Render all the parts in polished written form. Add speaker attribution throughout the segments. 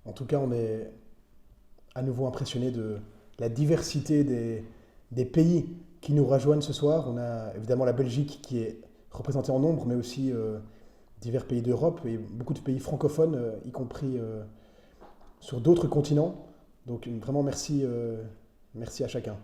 Speaker 1: En tout cas, on est à nouveau impressionné de la diversité des pays qui nous rejoignent ce soir. On a évidemment la Belgique qui est représentée en nombre, mais aussi divers pays d'Europe et beaucoup de pays francophones, y compris sur d'autres continents. Donc vraiment merci, merci à chacun.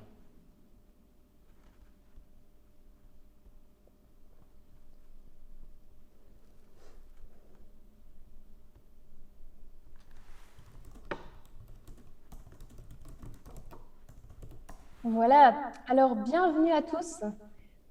Speaker 2: Voilà, alors bienvenue à tous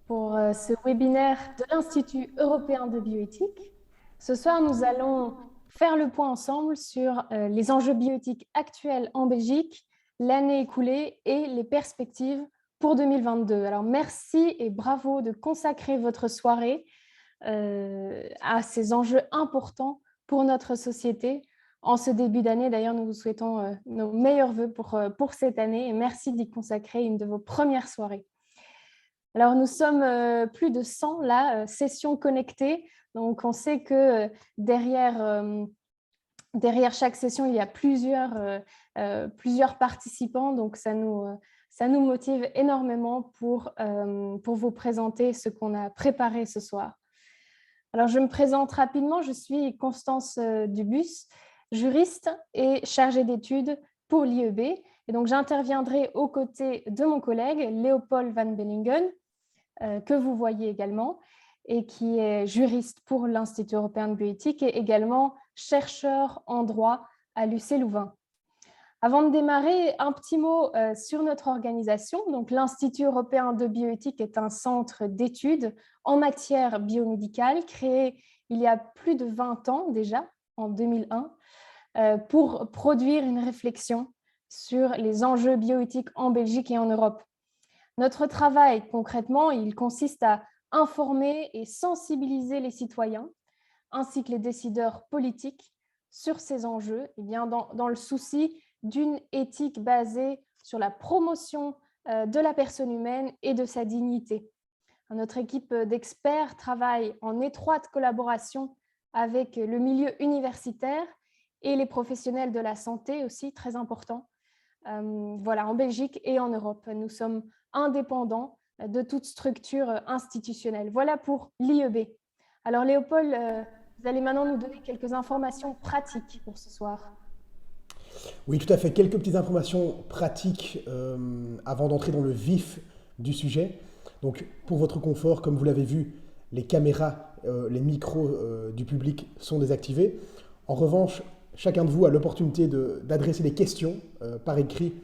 Speaker 2: pour ce webinaire de l'Institut européen de bioéthique. Ce soir, nous allons faire le point ensemble sur les enjeux bioéthiques actuels en Belgique, l'année écoulée et les perspectives pour 2022. Alors merci et bravo de consacrer votre soirée à ces enjeux importants pour notre société. En ce début d'année, d'ailleurs, nous vous souhaitons nos meilleurs voeux pour cette année et merci d'y consacrer une de vos premières soirées. Alors, nous sommes plus de 100 là, sessions connectées. Donc, on sait que derrière chaque session, il y a plusieurs participants. Donc, ça nous motive énormément pour vous présenter ce qu'on a préparé ce soir. Alors, je me présente rapidement. Je suis Constance Dubus, juriste et chargée d'études pour l'IEB. Et donc, j'interviendrai aux côtés de mon collègue Léopold Van Bellingen, que vous voyez également, et qui est juriste pour l'Institut européen de bioéthique et également chercheur en droit à l'UC Louvain. Avant de démarrer, un petit mot sur notre organisation. Donc, l'Institut européen de bioéthique est un centre d'études en matière biomédicale créé il y a plus de 20 ans déjà, en 2001, pour produire une réflexion sur les enjeux bioéthiques en Belgique et en Europe. Notre travail, concrètement, il consiste à informer et sensibiliser les citoyens ainsi que les décideurs politiques sur ces enjeux, et bien dans le souci d'une éthique basée sur la promotion de la personne humaine et de sa dignité. Notre équipe d'experts travaille en étroite collaboration avec le milieu universitaire et les professionnels de la santé aussi, très important, voilà, en Belgique et en Europe. Nous sommes indépendants de toute structure institutionnelle. Voilà pour l'IEB. Alors Léopold, vous allez maintenant nous donner quelques informations pratiques pour ce soir.
Speaker 1: Oui, tout à fait. Quelques petites informations pratiques avant d'entrer dans le vif du sujet. Donc, pour votre confort, comme vous l'avez vu, les caméras, les micros du public sont désactivés. En revanche, chacun de vous a l'opportunité d'adresser des questions par écrit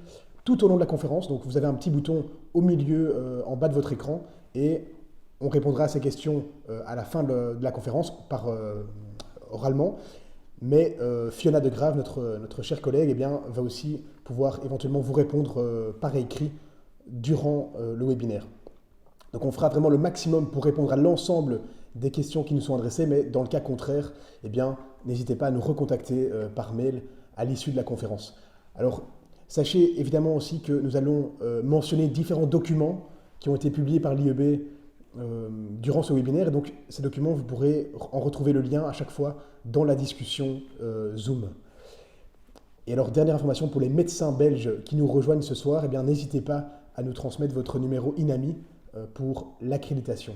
Speaker 1: tout au long de la conférence. Donc, vous avez un petit bouton au milieu, en bas de votre écran, et on répondra à ces questions à la fin de la conférence oralement. Mais Fiona de Grave, notre chère collègue, eh bien, va aussi pouvoir éventuellement vous répondre par écrit durant le webinaire. Donc on fera vraiment le maximum pour répondre à l'ensemble des questions qui nous sont adressées, mais dans le cas contraire, eh bien, n'hésitez pas à nous recontacter par mail à l'issue de la conférence. Alors, sachez évidemment aussi que nous allons mentionner différents documents qui ont été publiés par l'IEB durant ce webinaire. Et donc, ces documents, vous pourrez en retrouver le lien à chaque fois dans la discussion Zoom. Et alors, dernière information pour les médecins belges qui nous rejoignent ce soir, eh bien, n'hésitez pas à nous transmettre votre numéro INAMI pour l'accréditation.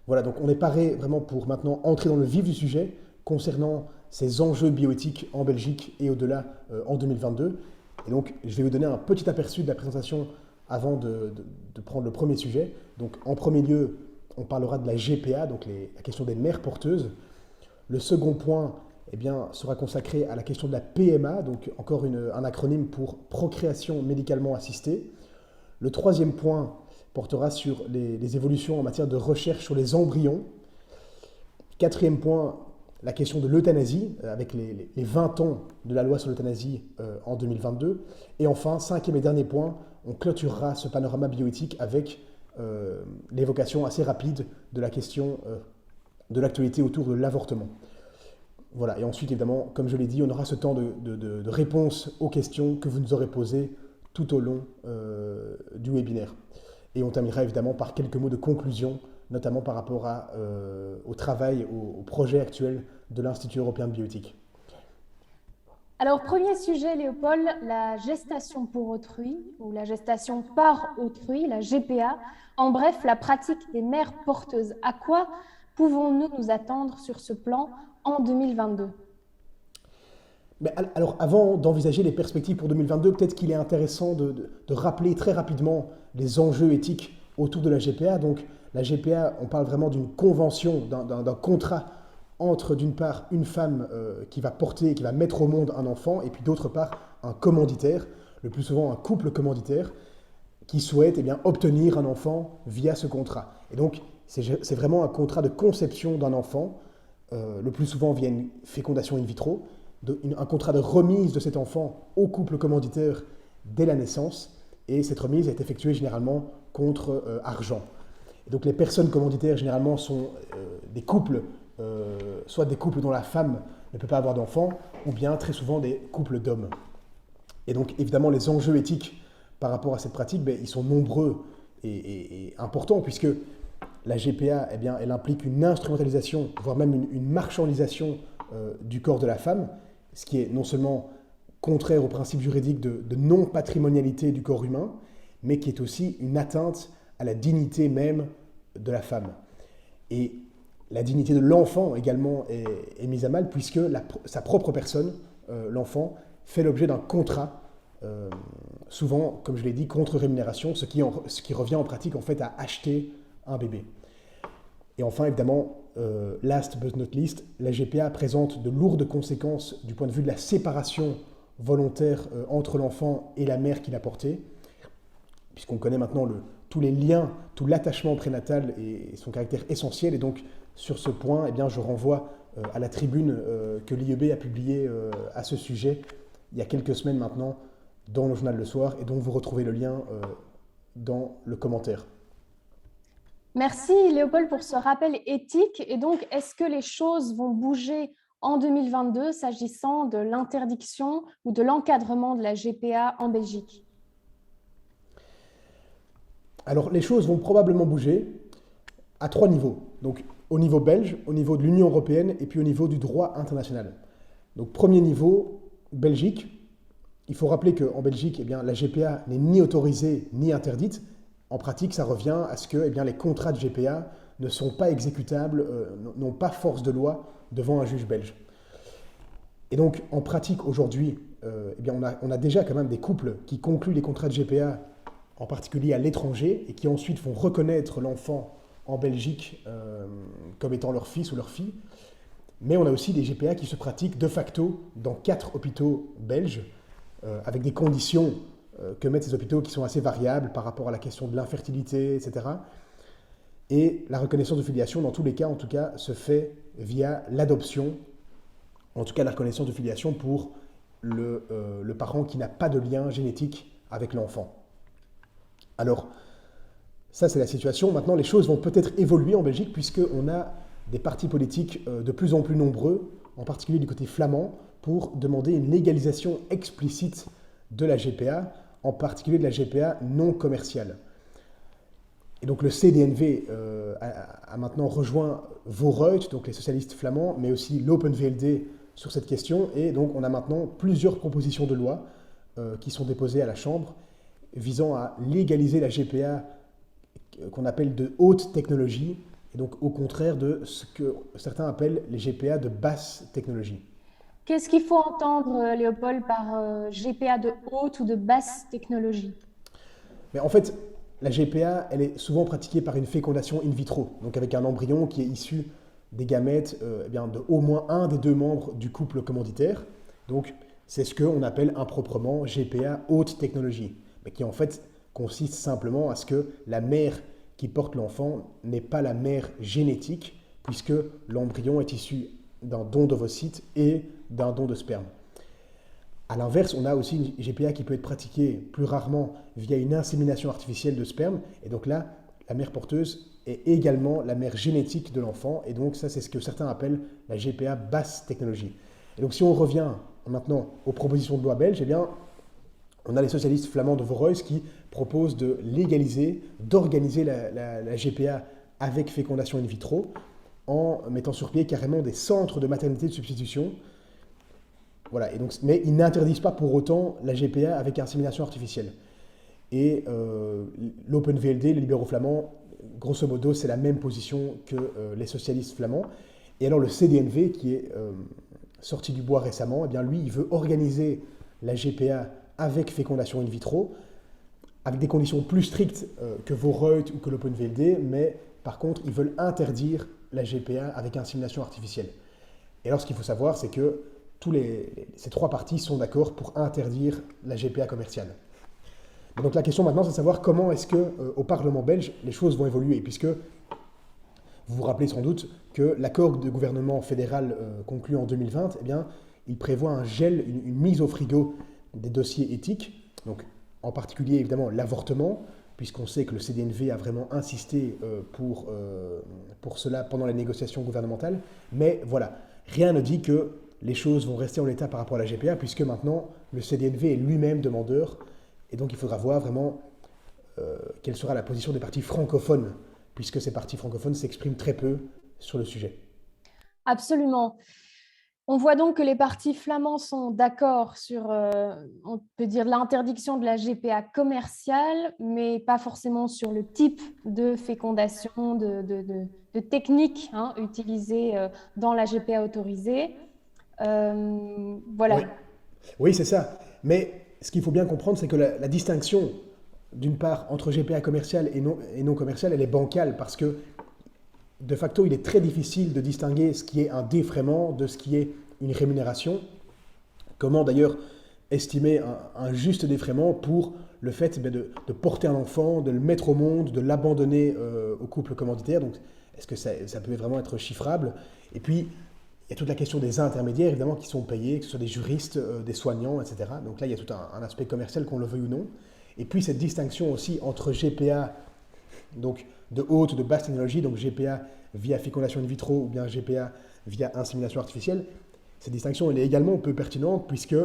Speaker 1: Voilà, donc on est paré vraiment pour maintenant entrer dans le vif du sujet concernant ces enjeux bioéthiques en Belgique et au-delà en 2022. Et donc, je vais vous donner un petit aperçu de la présentation avant de prendre le premier sujet. Donc, en premier lieu, on parlera de la GPA, donc la question des mères porteuses. Le second point eh bien, sera consacré à la question de la PMA, donc encore un acronyme pour procréation médicalement assistée. Le troisième point portera sur les évolutions en matière de recherche sur les embryons. Quatrième point, la question de l'euthanasie, avec les 20 ans de la loi sur l'euthanasie en 2022. Et enfin, cinquième et dernier point, on clôturera ce panorama bioéthique avec l'évocation assez rapide de la question de l'actualité autour de l'avortement. Voilà, et ensuite, évidemment, comme je l'ai dit, on aura ce temps de réponse aux questions que vous nous aurez posées tout au long du webinaire. Et on terminera évidemment par quelques mots de conclusion, notamment par rapport au travail, au projet actuel de l'Institut européen de bioéthique.
Speaker 2: Alors, premier sujet, Léopold, la gestation pour autrui ou la gestation par autrui, la GPA. En bref, la pratique des mères porteuses. À quoi pouvons-nous nous attendre sur ce plan en 2022?
Speaker 1: Mais alors, avant d'envisager les perspectives pour 2022, peut-être qu'il est intéressant de rappeler très rapidement les enjeux éthiques autour de la GPA. Donc, la GPA, on parle vraiment d'une convention, d'un contrat entre, d'une part, une femme qui va porter, qui va mettre au monde un enfant, et puis d'autre part, un commanditaire, le plus souvent un couple commanditaire, qui souhaite eh bien, obtenir un enfant via ce contrat. Et donc, c'est vraiment un contrat de conception d'un enfant, le plus souvent via une fécondation in vitro, un contrat de remise de cet enfant au couple commanditaire dès la naissance, et cette remise est effectuée généralement contre argent. Et donc les personnes commanditaires généralement sont des couples, soit des couples dont la femme ne peut pas avoir d'enfant, ou bien très souvent des couples d'hommes. Et donc évidemment les enjeux éthiques par rapport à cette pratique, ils sont nombreux et importants, puisque la GPA, eh bien, elle implique une instrumentalisation, voire même une marchandisation du corps de la femme, ce qui est non seulement contraire au principe juridique de non-patrimonialité du corps humain, mais qui est aussi une atteinte à la dignité même de la femme. Et la dignité de l'enfant également est mise à mal, puisque sa propre personne, l'enfant, fait l'objet d'un contrat, souvent, comme je l'ai dit, contre rémunération, ce qui revient en pratique en fait à acheter un bébé. Et enfin, évidemment, last but not least, la GPA présente de lourdes conséquences du point de vue de la séparation volontaire entre l'enfant et la mère qui l'a porté, puisqu'on connaît maintenant tous les liens, tout l'attachement prénatal et son caractère essentiel. Et donc, sur ce point, eh bien, je renvoie à la tribune que l'IEB a publiée à ce sujet il y a quelques semaines maintenant dans le journal Le Soir, et dont vous retrouvez le lien dans le commentaire.
Speaker 2: Merci Léopold pour ce rappel éthique. Et donc, est-ce que les choses vont bouger en 2022 s'agissant de l'interdiction ou de l'encadrement de la GPA en Belgique?
Speaker 1: Alors, les choses vont probablement bouger à 3 niveaux. Donc, au niveau belge, au niveau de l'Union européenne et puis au niveau du droit international. Donc, premier niveau, Belgique. Il faut rappeler qu'en Belgique, eh bien, la GPA n'est ni autorisée ni interdite. En pratique, ça revient à ce que les contrats de GPA ne sont pas exécutables, n'ont pas force de loi devant un juge belge. Et donc, en pratique, aujourd'hui, on a déjà quand même des couples qui concluent les contrats de GPA, en particulier à l'étranger, et qui ensuite font reconnaître l'enfant en Belgique comme étant leur fils ou leur fille. Mais on a aussi des GPA qui se pratiquent de facto dans 4 hôpitaux belges, avec des conditions que mettent ces hôpitaux qui sont assez variables par rapport à la question de l'infertilité, etc. Et la reconnaissance de filiation, dans tous les cas, en tout cas, se fait via l'adoption, en tout cas la reconnaissance de filiation pour le parent qui n'a pas de lien génétique avec l'enfant. Alors, ça c'est la situation. Maintenant, les choses vont peut-être évoluer en Belgique, puisqu'on a des partis politiques de plus en plus nombreux, en particulier du côté flamand, pour demander une légalisation explicite de la GPA, en particulier de la GPA non commerciale. Et donc le CDNV a maintenant rejoint Vooruit, donc les socialistes flamands, mais aussi l'Open VLD sur cette question. Et donc on a maintenant plusieurs propositions de loi qui sont déposées à la Chambre visant à légaliser la GPA qu'on appelle de haute technologie, et donc au contraire de ce que certains appellent les GPA de basse technologie.
Speaker 2: Qu'est-ce qu'il faut entendre, Léopold, par GPA de haute ou de basse technologie?
Speaker 1: Mais en fait, la GPA, elle est souvent pratiquée par une fécondation in vitro, donc avec un embryon qui est issu des gamètes de au moins un des 2 membres du couple commanditaire. Donc c'est ce qu'on appelle improprement GPA haute technologie, mais qui en fait consiste simplement à ce que la mère qui porte l'enfant n'est pas la mère génétique, puisque l'embryon est issu d'un don d'ovocytes et d'un don de sperme. A l'inverse, on a aussi une GPA qui peut être pratiquée plus rarement via une insémination artificielle de sperme. Et donc là, la mère porteuse est également la mère génétique de l'enfant. Et donc ça, c'est ce que certains appellent la GPA basse technologie. Et donc si on revient maintenant aux propositions de loi belges, eh bien, on a les socialistes flamands de Vooruit qui proposent de légaliser, d'organiser la GPA avec fécondation in vitro, en mettant sur pied carrément des centres de maternité de substitution Voilà, et donc, mais ils n'interdisent pas pour autant la GPA avec insémination artificielle. Et l'OpenVLD, les libéraux flamands, grosso modo, c'est la même position que les socialistes flamands. Et alors le CDNV, qui est sorti du bois récemment, eh bien lui, il veut organiser la GPA avec fécondation in vitro, avec des conditions plus strictes que Vorreut ou que l'OpenVLD, mais par contre, ils veulent interdire la GPA avec insémination artificielle. Et alors, ce qu'il faut savoir, c'est que ces trois partis sont d'accord pour interdire la GPA commerciale. Donc la question maintenant, c'est de savoir comment est-ce qu'au Parlement belge, les choses vont évoluer, puisque vous vous rappelez sans doute que l'accord de gouvernement fédéral conclu en 2020, eh bien, il prévoit un gel, une mise au frigo des dossiers éthiques, donc en particulier évidemment l'avortement, puisqu'on sait que le CDNV a vraiment insisté pour cela pendant les négociations gouvernementales. Mais voilà, rien ne dit que les choses vont rester en l'état par rapport à la GPA, puisque maintenant le CDNV est lui-même demandeur, et donc il faudra voir vraiment quelle sera la position des partis francophones, puisque ces partis francophones s'expriment très peu sur le sujet.
Speaker 2: Absolument. On voit donc que les partis flamands sont d'accord sur, on peut dire, l'interdiction de la GPA commerciale, mais pas forcément sur le type de fécondation, de technique utilisée dans la GPA autorisée. Voilà.
Speaker 1: Oui, c'est ça. Mais ce qu'il faut bien comprendre, c'est que la distinction, d'une part, entre GPA commerciale et non commerciale, elle est bancale, parce que de facto, il est très difficile de distinguer ce qui est un défraiement de ce qui est une rémunération. Comment d'ailleurs estimer un juste défraiement pour le fait de porter un enfant, de le mettre au monde, de l'abandonner au couple commanditaire. Donc, est-ce que ça peut vraiment être chiffrable? Et puis, il y a toute la question des intermédiaires, évidemment, qui sont payés, que ce soit des juristes, des soignants, etc. Donc là, il y a tout un aspect commercial, qu'on le veuille ou non. Et puis, cette distinction aussi entre GPA, donc de haute ou de basse technologie, donc GPA via fécondation in vitro ou bien GPA via insémination artificielle, cette distinction elle est également peu pertinente puisque,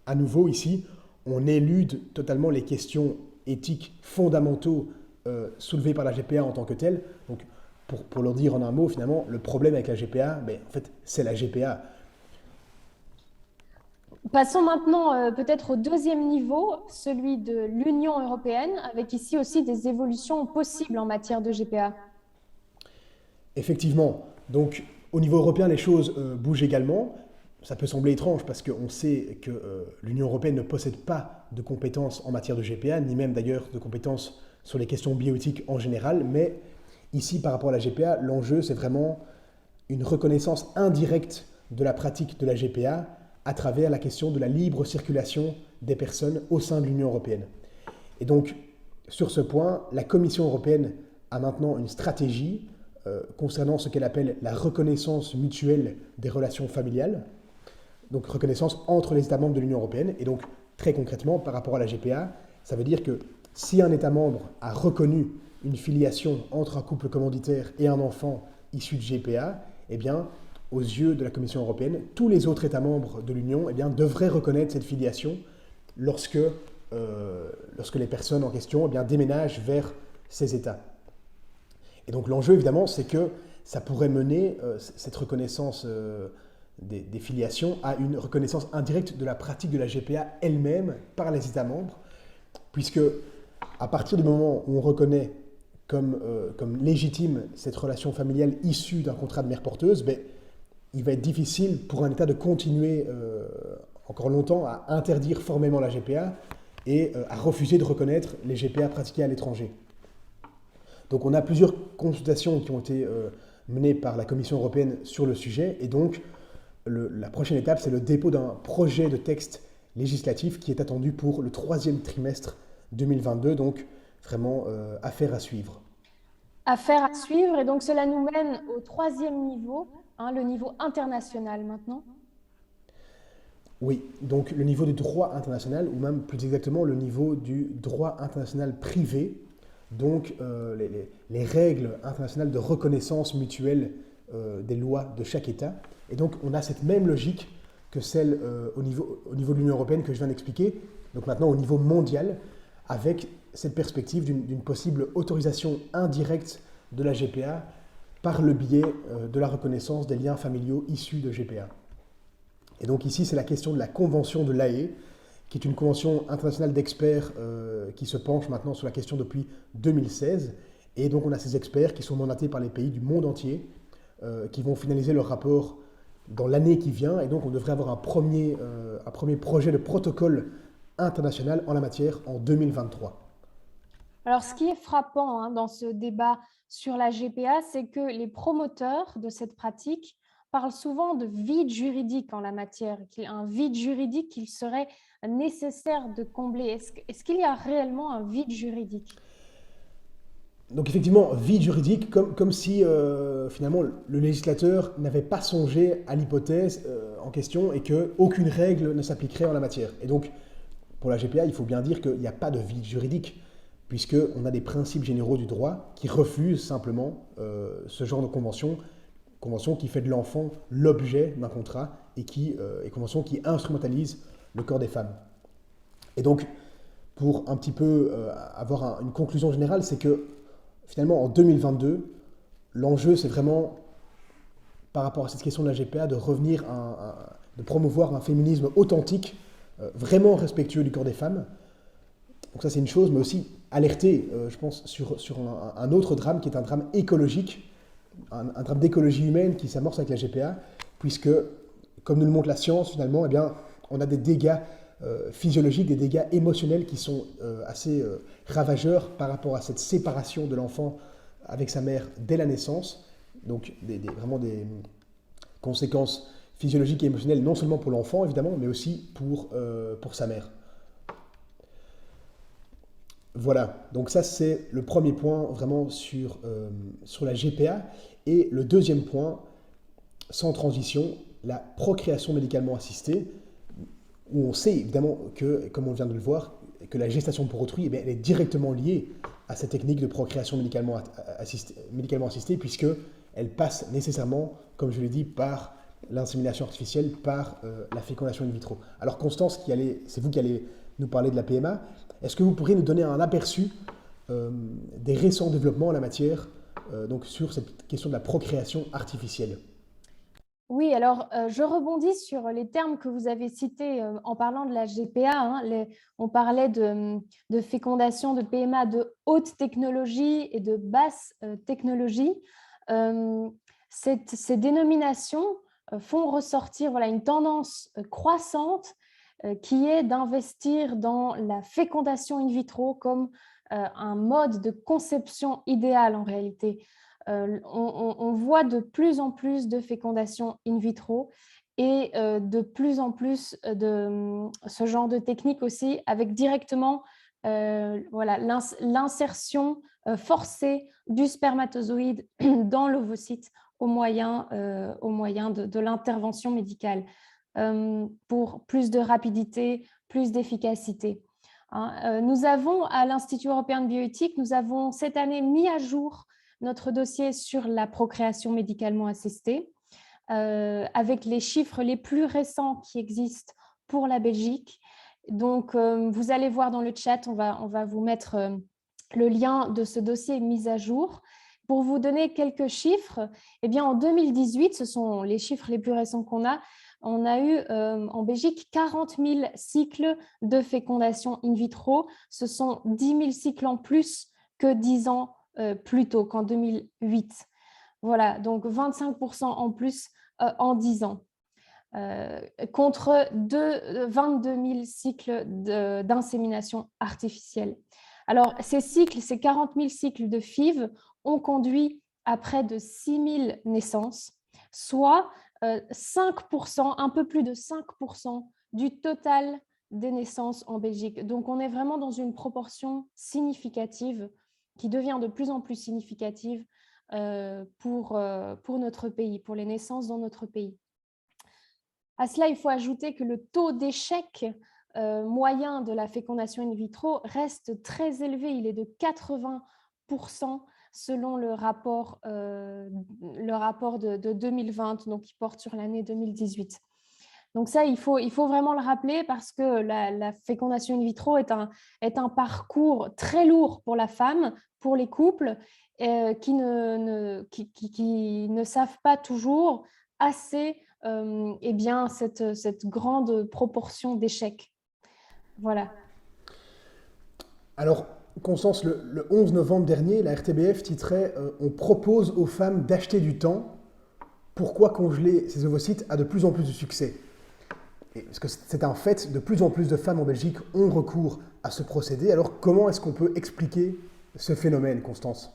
Speaker 1: à nouveau ici, on élude totalement les questions éthiques fondamentaux soulevées par la GPA en tant que telle. Donc, pour leur dire en un mot, finalement, le problème avec la GPA, en fait, c'est la GPA.
Speaker 2: Passons maintenant peut-être au deuxième niveau, celui de l'Union européenne, avec ici aussi des évolutions possibles en matière de GPA.
Speaker 1: Effectivement. Donc, au niveau européen, les choses bougent également. Ça peut sembler étrange parce qu'on sait que l'Union européenne ne possède pas de compétences en matière de GPA, ni même d'ailleurs de compétences sur les questions bioéthiques en général. Mais ici, par rapport à la GPA, l'enjeu, c'est vraiment une reconnaissance indirecte de la pratique de la GPA à travers la question de la libre circulation des personnes au sein de l'Union européenne. Et donc, sur ce point, la Commission européenne a maintenant une stratégie concernant ce qu'elle appelle la reconnaissance mutuelle des relations familiales, donc reconnaissance entre les États membres de l'Union européenne. Et donc, très concrètement, par rapport à la GPA, ça veut dire que si un État membre a reconnu une filiation entre un couple commanditaire et un enfant issu de GPA, eh bien, aux yeux de la Commission européenne, tous les autres États membres de l'Union devraient reconnaître cette filiation lorsque les personnes en question déménagent vers ces États. Et donc l'enjeu, évidemment, c'est que ça pourrait mener cette reconnaissance des filiations à une reconnaissance indirecte de la pratique de la GPA elle-même par les États membres, puisque à partir du moment où on reconnaît comme légitime cette relation familiale issue d'un contrat de mère porteuse, il va être difficile pour un État de continuer encore longtemps à interdire formellement la GPA et à refuser de reconnaître les GPA pratiqués à l'étranger. Donc on a plusieurs consultations qui ont été menées par la Commission européenne sur le sujet, et donc la prochaine étape, c'est le dépôt d'un projet de texte législatif qui est attendu pour le 3e trimestre 2022, donc vraiment affaire à suivre.
Speaker 2: Affaire à suivre, et donc cela nous mène au 3e niveau, le niveau international maintenant.
Speaker 1: Oui, donc le niveau du droit international, ou même plus exactement le niveau du droit international privé, donc les règles internationales de reconnaissance mutuelle des lois de chaque État. Et donc on a cette même logique que celle au niveau de l'Union européenne que je viens d'expliquer, donc maintenant au niveau mondial, avec cette perspective d'une possible autorisation indirecte de la GPA par le biais de la reconnaissance des liens familiaux issus de GPA. Et donc ici, c'est la question de la convention de l'AE, qui est une convention internationale d'experts qui se penche maintenant sur la question depuis 2016. Et donc on a ces experts qui sont mandatés par les pays du monde entier, qui vont finaliser leur rapport dans l'année qui vient. Et donc on devrait avoir un premier projet de protocole international en la matière en 2023.
Speaker 2: Alors, ce qui est frappant dans ce débat sur la GPA, c'est que les promoteurs de cette pratique parlent souvent de vide juridique en la matière, un vide juridique qu'il serait nécessaire de combler. Est-ce qu'il y a réellement un vide juridique?
Speaker 1: Donc effectivement, vide juridique, comme si finalement le législateur n'avait pas songé à l'hypothèse en question et qu'aucune règle ne s'appliquerait en la matière. Et donc, pour la GPA, il faut bien dire qu'il n'y a pas de vide juridique, puisqu'on a des principes généraux du droit qui refusent simplement ce genre de convention qui fait de l'enfant l'objet d'un contrat et convention qui instrumentalise le corps des femmes. Et donc, pour un petit peu avoir une conclusion générale, c'est que finalement, en 2022, l'enjeu, c'est vraiment, par rapport à cette question de la GPA, de revenir de promouvoir un féminisme authentique, vraiment respectueux du corps des femmes. Donc ça, c'est une chose, mais aussi alerter, je pense, sur un autre drame qui est un drame écologique, un drame d'écologie humaine qui s'amorce avec la GPA, puisque, comme nous le montre la science, finalement, eh bien, on a des dégâts physiologiques, des dégâts émotionnels qui sont assez ravageurs par rapport à cette séparation de l'enfant avec sa mère dès la naissance. Donc vraiment des conséquences physiologiques et émotionnelles, non seulement pour l'enfant, évidemment, mais aussi pour sa mère. Voilà, donc ça c'est le premier point vraiment sur la GPA. Et le deuxième point, sans transition, la procréation médicalement assistée, où on sait évidemment que, comme on vient de le voir, que la gestation pour autrui, elle est directement liée à cette technique de procréation médicalement assistée, puisqu'elle passe nécessairement, comme je l'ai dit, par l'insémination artificielle, par la fécondation in vitro. Alors Constance, c'est vous qui allez nous parler de la PMA. Est-ce que vous pourriez nous donner un aperçu des récents développements en la matière, donc sur cette question de la procréation artificielle?
Speaker 2: Oui, alors je rebondis sur les termes que vous avez cités en parlant de la GPA. On parlait de fécondation, de PMA de haute technologie et de basse technologie. Ces dénominations font ressortir une tendance croissante qui est d'investir dans la fécondation in vitro comme un mode de conception idéal en réalité. On voit de plus en plus de fécondation in vitro et de plus en plus de ce genre de technique aussi avec directement l'insertion forcée du spermatozoïde dans l'ovocyte au moyen de l'intervention médicale pour plus de rapidité, plus d'efficacité. Nous avons à l'Institut européen de bioéthique, nous avons cette année mis à jour notre dossier sur la procréation médicalement assistée, avec les chiffres les plus récents qui existent pour la Belgique. Donc, vous allez voir dans le chat, on va vous mettre le lien de ce dossier mis à jour. Pour vous donner quelques chiffres, eh bien, en 2018, ce sont les chiffres les plus récents qu'on a, on a eu en Belgique 40 000 cycles de fécondation in vitro. Ce sont 10 000 cycles en plus que 10 ans plus tôt, qu'en 2008. Voilà, donc 25% en plus en 10 ans. Contre 22 000 cycles d'insémination artificielle. Alors, ces 40 000 cycles de FIV ont conduit à près de 6 000 naissances, soit 5%, un peu plus de 5% du total des naissances en Belgique. Donc, on est vraiment dans une proportion significative qui devient de plus en plus significative pour notre pays, pour les naissances dans notre pays. À cela, il faut ajouter que le taux d'échec moyen de la fécondation in vitro reste très élevé. Il est de 80% selon le rapport de 2020, donc qui porte sur l'année 2018. Donc ça, il faut vraiment le rappeler parce que la fécondation in vitro est un parcours très lourd pour la femme, pour les couples qui ne savent pas toujours assez eh bien, cette grande proportion d'échecs. Voilà.
Speaker 1: Alors, Constance, le 11 novembre dernier, la RTBF titrait On propose aux femmes d'acheter du temps. Pourquoi congeler ces ovocytes a de plus en plus de succès? Parce que c'est un fait, de plus en plus de femmes en Belgique ont recours à ce procédé. Alors, comment est-ce qu'on peut expliquer ce phénomène, Constance?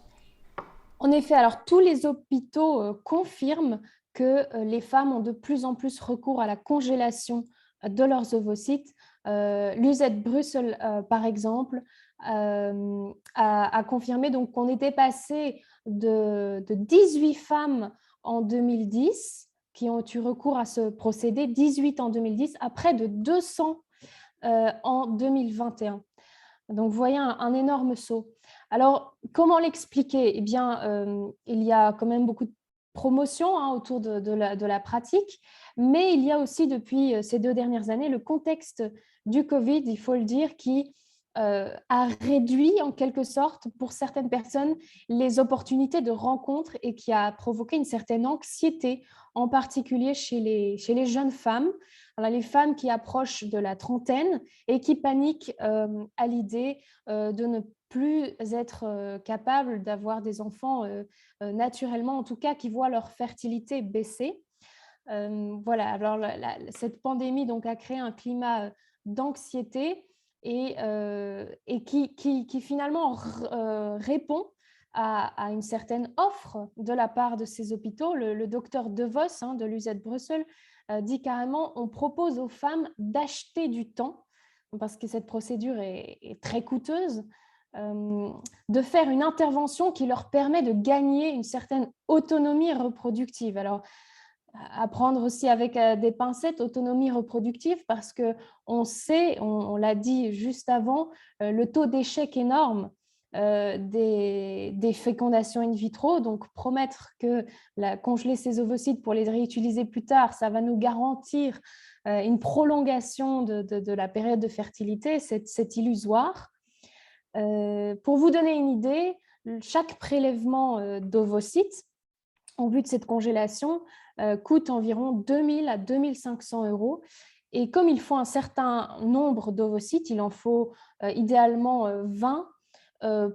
Speaker 2: En effet, alors tous les hôpitaux confirment que les femmes ont de plus en plus recours à la congélation de leurs ovocytes. L'UZ Bruxelles, par exemple, a confirmé donc qu'on était passé de 18 femmes en 2010 qui ont eu recours à ce procédé, 18 en 2010, à près de 200 en 2021. Donc, vous voyez un énorme saut. Alors, comment l'expliquer? Eh bien, il y a quand même beaucoup de promotion autour de la pratique, mais il y a aussi depuis ces 2 dernières années le contexte du Covid, il faut le dire, qui a réduit en quelque sorte pour certaines personnes les opportunités de rencontre et qui a provoqué une certaine anxiété, en particulier chez les jeunes femmes. Alors, les femmes qui approchent de la trentaine et qui paniquent à l'idée de ne plus être capables d'avoir des enfants naturellement, en tout cas qui voient leur fertilité baisser. Voilà, alors cette pandémie donc, a créé un climat d'anxiété et qui finalement répond à une certaine offre de la part de ces hôpitaux. Le docteur De Vos de l'UZ Bruxelles dit carrément on propose aux femmes d'acheter du temps, parce que cette procédure est très coûteuse, de faire une intervention qui leur permet de gagner une certaine autonomie reproductive. Alors, à prendre aussi avec des pincettes, autonomie reproductive, parce qu'on sait, on l'a dit juste avant, le taux d'échec énorme des fécondations in vitro. Donc, promettre que congeler ces ovocytes pour les réutiliser plus tard, ça va nous garantir une prolongation de la période de fertilité, c'est illusoire. Pour vous donner une idée, chaque prélèvement d'ovocytes, en vue de cette congélation, coûte environ 2 000 à 2 500 euros. Et comme il faut un certain nombre d'ovocytes, il en faut idéalement 20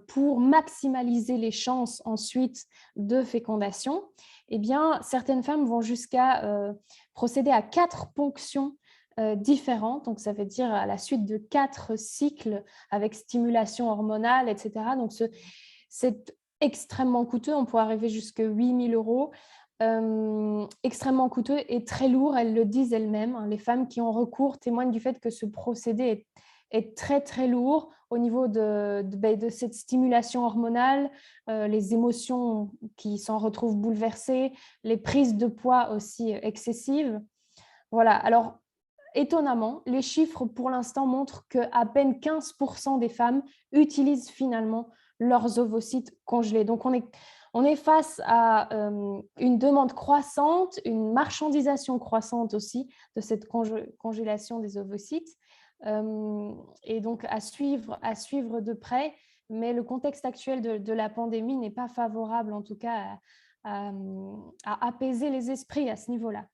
Speaker 2: pour maximaliser les chances ensuite de fécondation. Eh bien, certaines femmes vont jusqu'à procéder à 4 ponctions différentes. Donc, ça veut dire à la suite de 4 cycles avec stimulation hormonale, etc. Donc, c'est extrêmement coûteux, on pourrait arriver jusqu'à 8 000 euros, extrêmement coûteux et très lourd, elles le disent elles-mêmes. Les femmes qui ont recours témoignent du fait que ce procédé est très très lourd au niveau de cette stimulation hormonale, les émotions qui s'en retrouvent bouleversées, les prises de poids aussi excessives. Voilà, alors étonnamment, les chiffres pour l'instant montrent qu'à peine 15% des femmes utilisent finalement leurs ovocytes congelés. Donc, on est face à une demande croissante, une marchandisation croissante aussi de cette congélation des ovocytes. Et donc, à suivre de près. Mais le contexte actuel de la pandémie n'est pas favorable, en tout cas, à apaiser les esprits à ce niveau-là.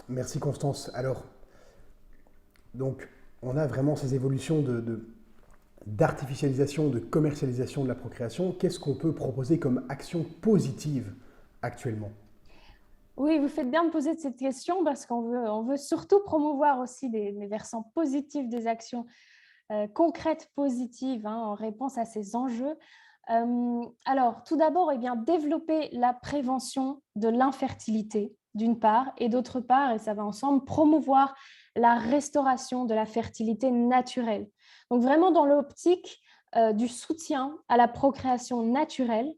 Speaker 1: Merci Constance. Alors, donc, on a vraiment ces évolutions d'artificialisation, de commercialisation de la procréation. Qu'est-ce qu'on peut proposer comme action positive actuellement?
Speaker 2: Oui, vous faites bien de poser cette question parce qu'on veut surtout promouvoir aussi les versants positifs des actions concrètes positives en réponse à ces enjeux. Alors, tout d'abord, eh bien, développer la prévention de l'infertilité, d'une part, et d'autre part, et ça va ensemble, promouvoir la restauration de la fertilité naturelle. Donc, vraiment dans l'optique du soutien à la procréation naturelle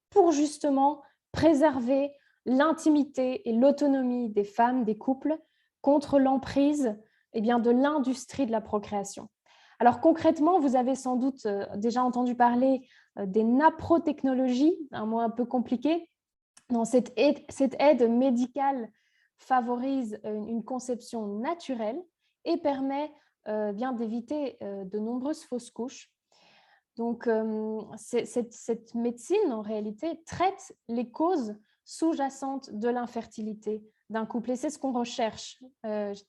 Speaker 2: pour justement préserver l'intimité et l'autonomie des femmes, des couples, contre l'emprise de l'industrie de la procréation. Alors concrètement, vous avez sans doute déjà entendu parler des naprotechnologies, un mot un peu compliqué. Non, cette aide médicale favorise une conception naturelle et permet bien d'éviter de nombreuses fausses couches. Donc, cette médecine, en réalité, traite les causes sous-jacente de l'infertilité d'un couple. Et c'est ce qu'on recherche,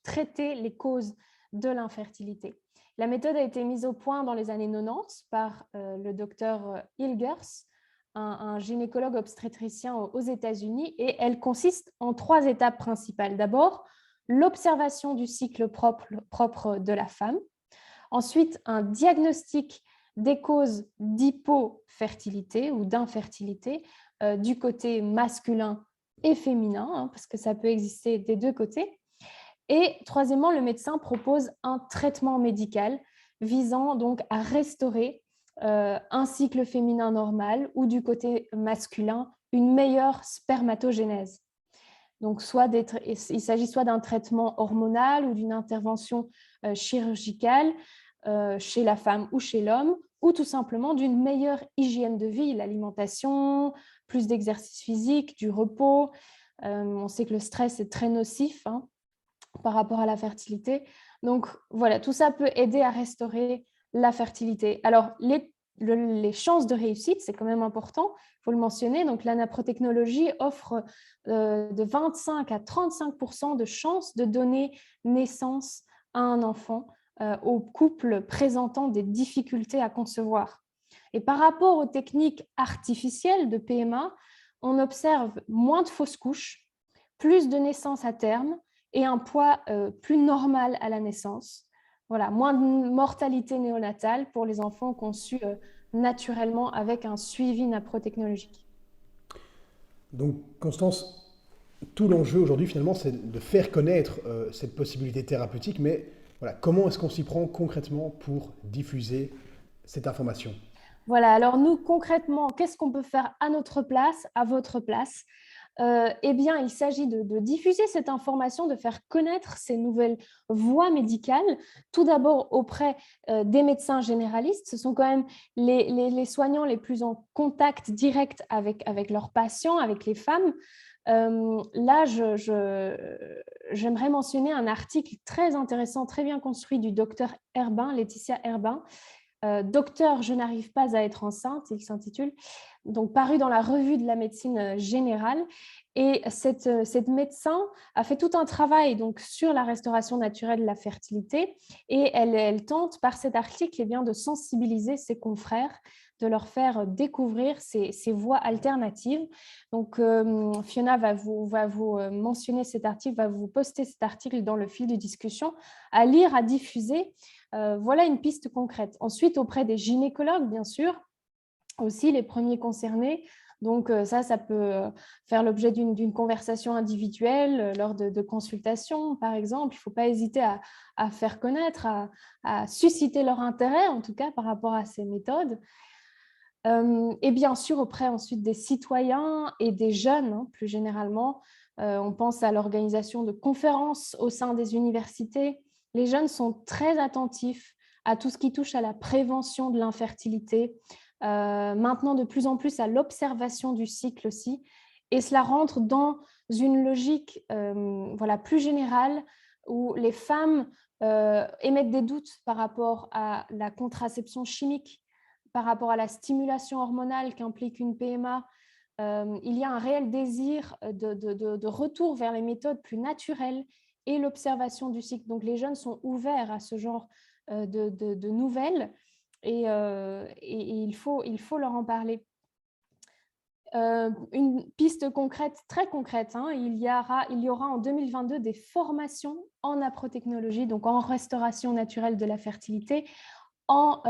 Speaker 2: traiter les causes de l'infertilité. La méthode a été mise au point dans les années 90 par le docteur Hilgers, un gynécologue obstétricien aux États-Unis, et elle consiste en 3 étapes principales. D'abord, l'observation du cycle propre de la femme. Ensuite, un diagnostic des causes d'hypofertilité ou d'infertilité du côté masculin et féminin, parce que ça peut exister des 2 côtés. Et troisièmement, le médecin propose un traitement médical visant donc à restaurer un cycle féminin normal ou du côté masculin, une meilleure spermatogénèse. Donc, il s'agit soit d'un traitement hormonal ou d'une intervention chirurgicale chez la femme ou chez l'homme, ou tout simplement d'une meilleure hygiène de vie, l'alimentation, plus d'exercice physique, du repos. On sait que le stress est très nocif par rapport à la fertilité. Donc, voilà, tout ça peut aider à restaurer la fertilité. Alors, les chances de réussite, c'est quand même important, il faut le mentionner. Donc, la naprotechnologie offre de 25 à 35% de chances de donner naissance à un enfant aux couples présentant des difficultés à concevoir. Et par rapport aux techniques artificielles de PMA, on observe moins de fausses couches, plus de naissances à terme et un poids plus normal à la naissance. Voilà, moins de mortalité néonatale pour les enfants conçus naturellement avec un suivi naprotechnologique.
Speaker 1: Donc, Constance, tout l'enjeu aujourd'hui, finalement, c'est de faire connaître cette possibilité thérapeutique, mais voilà, comment est-ce qu'on s'y prend concrètement pour diffuser cette information?
Speaker 2: Voilà, alors nous, concrètement, qu'est-ce qu'on peut faire à notre place, à votre place? Eh bien, il s'agit de diffuser cette information, de faire connaître ces nouvelles voies médicales, tout d'abord auprès des médecins généralistes. Ce sont quand même les soignants les plus en contact direct avec leurs patients, avec les femmes. Là, j'aimerais mentionner un article très intéressant, très bien construit du docteur Herbin, Laetitia Herbin, Docteur, je n'arrive pas à être enceinte, il s'intitule, donc paru dans la revue de la médecine générale. Et cette médecin a fait tout un travail donc, sur la restauration naturelle de la fertilité et elle tente par cet article eh bien, de sensibiliser ses confrères, de leur faire découvrir ces voies alternatives. Donc Fiona va vous mentionner cet article, va vous poster cet article dans le fil de discussion, à lire, à diffuser. Voilà une piste concrète. Ensuite, auprès des gynécologues, bien sûr, aussi les premiers concernés. Donc ça peut faire l'objet d'une conversation individuelle lors de consultations, par exemple. Il ne faut pas hésiter à faire connaître, à susciter leur intérêt, en tout cas, par rapport à ces méthodes. Et bien sûr, auprès ensuite des citoyens et des jeunes, plus généralement. On pense à l'organisation de conférences au sein des universités. Les jeunes sont très attentifs à tout ce qui touche à la prévention de l'infertilité, maintenant de plus en plus à l'observation du cycle aussi. Et cela rentre dans une logique plus générale où les femmes émettent des doutes par rapport à la contraception chimique, par rapport à la stimulation hormonale qu'implique une PMA. Il y a un réel désir de retour vers les méthodes plus naturelles et l'observation du cycle. Donc, les jeunes sont ouverts à ce genre de nouvelles et il faut leur en parler. Une piste concrète, très concrète, il y aura en 2022 des formations en naprotechnologie, donc en restauration naturelle de la fertilité, en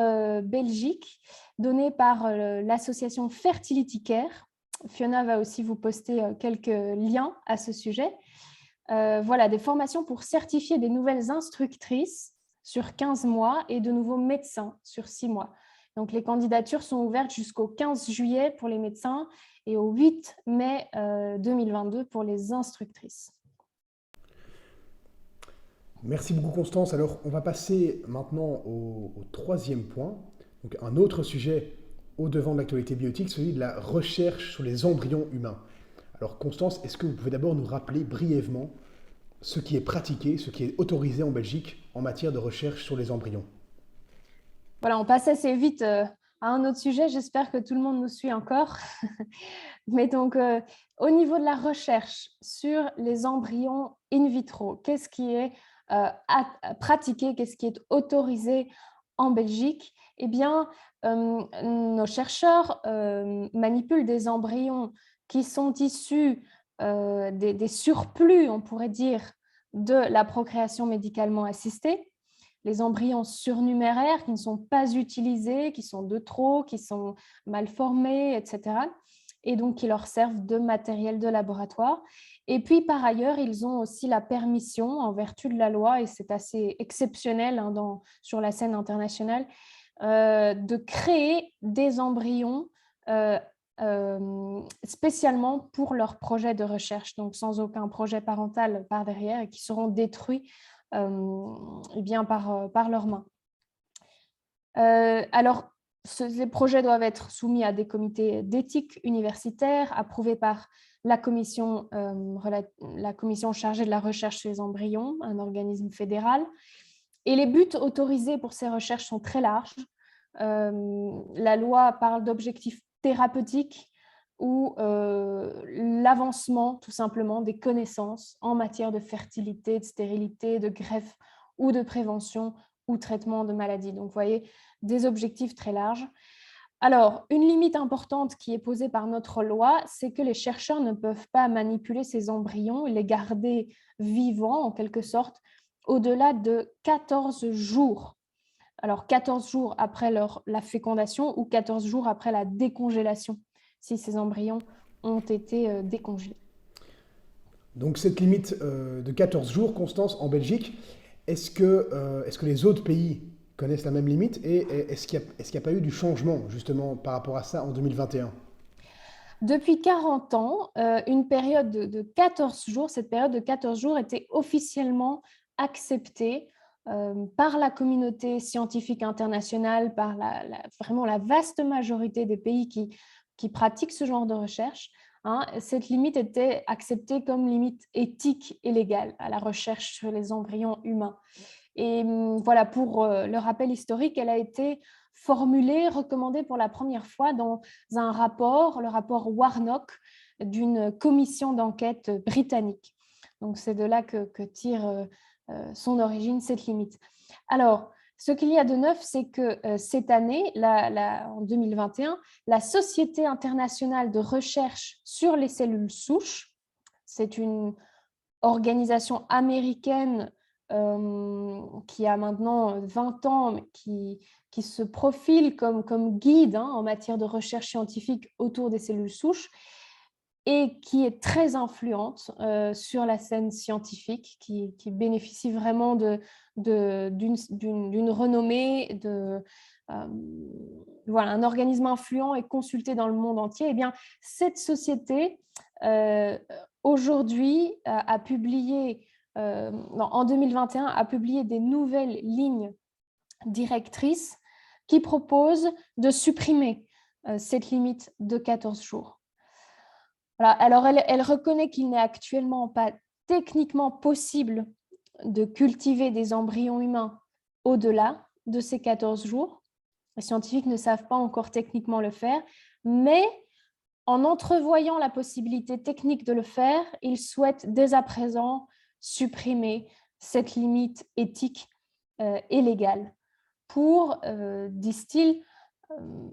Speaker 2: Belgique, données par l'association Fertility Care. Fiona va aussi vous poster quelques liens à ce sujet. Voilà, des formations pour certifier des nouvelles instructrices sur 15 mois et de nouveaux médecins sur 6 mois. Donc, les candidatures sont ouvertes jusqu'au 15 juillet pour les médecins et au 8 mai 2022 pour les instructrices.
Speaker 1: Merci beaucoup Constance. Alors on va passer maintenant au troisième point, donc un autre sujet au devant de l'actualité bioéthique, celui de la recherche sur les embryons humains. Alors Constance, est-ce que vous pouvez d'abord nous rappeler brièvement ce qui est pratiqué, ce qui est autorisé en Belgique en matière de recherche sur les embryons?
Speaker 2: Voilà, on passe assez vite à un autre sujet. J'espère que tout le monde nous suit encore. Mais donc, au niveau de la recherche sur les embryons in vitro, qu'est-ce qui est pratiqué, qu'est-ce qui est autorisé en Belgique? Eh bien, nos chercheurs manipulent des embryons qui sont issus des surplus, on pourrait dire, de la procréation médicalement assistée, les embryons surnuméraires qui ne sont pas utilisés, qui sont de trop, qui sont mal formés, etc. Et donc qui leur servent de matériel de laboratoire. Et puis par ailleurs, ils ont aussi la permission, en vertu de la loi, et c'est assez exceptionnel sur la scène internationale, de créer des embryons spécialement pour leurs projets de recherche, donc sans aucun projet parental par derrière, et qui seront détruits eh bien, par leurs mains. Alors, ces projets doivent être soumis à des comités d'éthique universitaire, approuvés par la commission chargée de la recherche sur les embryons, un organisme fédéral. Et les buts autorisés pour ces recherches sont très larges. La loi parle d'objectifs thérapeutiques ou l'avancement, tout simplement, des connaissances en matière de fertilité, de stérilité, de greffe ou de prévention ou traitement de maladies. Donc, vous voyez, des objectifs très larges. Alors, une limite importante qui est posée par notre loi, c'est que les chercheurs ne peuvent pas manipuler ces embryons et les garder vivants, en quelque sorte, au-delà de 14 jours. Alors, 14 jours après la fécondation ou 14 jours après la décongélation, si ces embryons ont été décongelés.
Speaker 1: Donc cette limite de 14 jours, Constance, en Belgique, est-ce que les autres pays connaissent la même limite et est-ce qu'il n'y a pas eu du changement justement par rapport à ça en 2021?
Speaker 2: Depuis 40 ans, une période de 14 jours, cette période de 14 jours était officiellement acceptée par la communauté scientifique internationale, par vraiment la vaste majorité des pays qui pratiquent ce genre de recherche. Cette limite était acceptée comme limite éthique et légale à la recherche sur les embryons humains. Et voilà, pour le rappel historique, elle a été formulée, recommandée pour la première fois dans un rapport, le rapport Warnock, d'une commission d'enquête britannique. Donc, c'est de là que tire son origine, cette limite. Alors, ce qu'il y a de neuf, c'est que cette année, en 2021, la Société internationale de recherche sur les cellules souches, c'est une organisation américaine qui a maintenant 20 ans, qui se profile comme guide en matière de recherche scientifique autour des cellules souches et qui est très influente sur la scène scientifique, qui bénéficie vraiment d'une renommée, voilà, un organisme influent et consulté dans le monde entier. Eh bien, cette société, aujourd'hui, a publié, en 2021, a publié des nouvelles lignes directrices qui proposent de supprimer cette limite de 14 jours. Voilà. Alors, elle reconnaît qu'il n'est actuellement pas techniquement possible de cultiver des embryons humains au-delà de ces 14 jours. Les scientifiques ne savent pas encore techniquement le faire, mais en entrevoyant la possibilité technique de le faire, ils souhaitent dès à présent supprimer cette limite éthique et légale pour, disent-ils,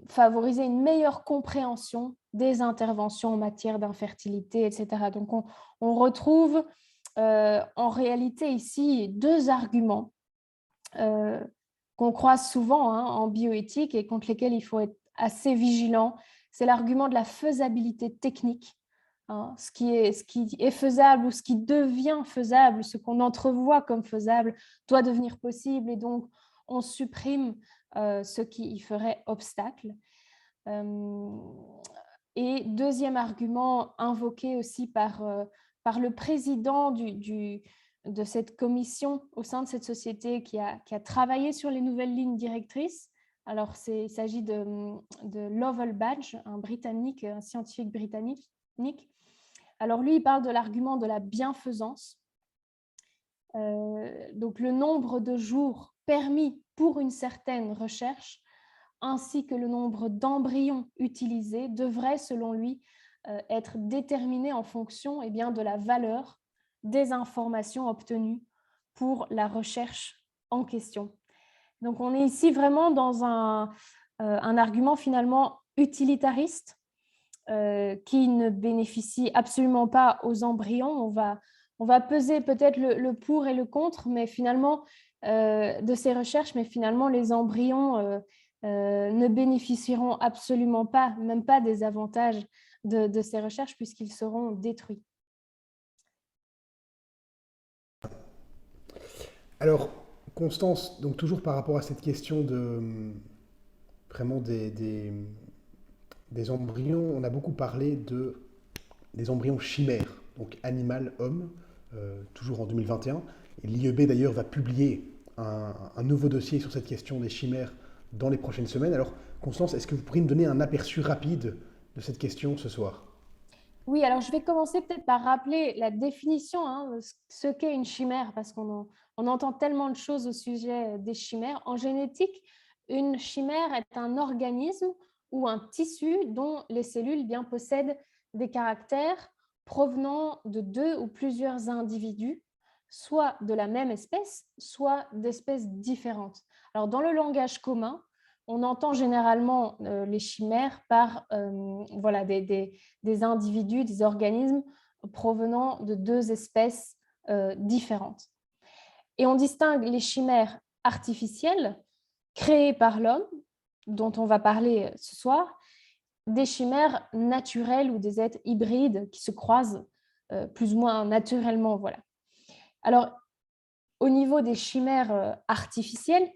Speaker 2: favoriser une meilleure compréhension des interventions en matière d'infertilité, etc. Donc, on retrouve en réalité ici deux arguments qu'on croise souvent en bioéthique et contre lesquels il faut être assez vigilant. C'est l'argument de la faisabilité technique, ce qui est faisable ou ce qui devient faisable, ce qu'on entrevoit comme faisable doit devenir possible et donc on supprime ce qui y ferait obstacle. Et deuxième argument invoqué aussi par le président de cette commission au sein de cette société qui a travaillé sur les nouvelles lignes directrices. Alors, il s'agit de Lovell Badge, un scientifique britannique. Alors, lui, il parle de l'argument de la bienfaisance. Donc, le nombre de jours permis pour une certaine recherche ainsi que le nombre d'embryons utilisés devraient, selon lui, être déterminés en fonction de la valeur des informations obtenues pour la recherche en question. Donc, on est ici vraiment dans un argument finalement utilitariste qui ne bénéficie absolument pas aux embryons. On va peser peut-être le pour et le contre, mais finalement, de ces recherches, mais finalement, les embryons ne bénéficieront absolument pas, même pas des avantages de ces recherches, puisqu'ils seront détruits.
Speaker 1: Alors, Constance, donc toujours par rapport à cette question de vraiment des embryons, on a beaucoup parlé des embryons chimères, donc animal-homme, toujours en 2021. Et l'IEB d'ailleurs va publier un nouveau dossier sur cette question des chimères dans les prochaines semaines. Alors, Constance, est-ce que vous pourriez me donner un aperçu rapide de cette question ce soir?
Speaker 2: Oui, alors je vais commencer peut-être par rappeler la définition, ce qu'est une chimère, parce on entend tellement de choses au sujet des chimères. En génétique, une chimère est un organisme ou un tissu dont les cellules possèdent des caractères provenant de deux ou plusieurs individus, soit de la même espèce, soit d'espèces différentes. Alors, dans le langage commun, on entend généralement les chimères par des individus, des organismes provenant de deux espèces différentes. Et on distingue les chimères artificielles créées par l'homme, dont on va parler ce soir, des chimères naturelles ou des êtres hybrides qui se croisent plus ou moins naturellement. Voilà. Alors, au niveau des chimères artificielles,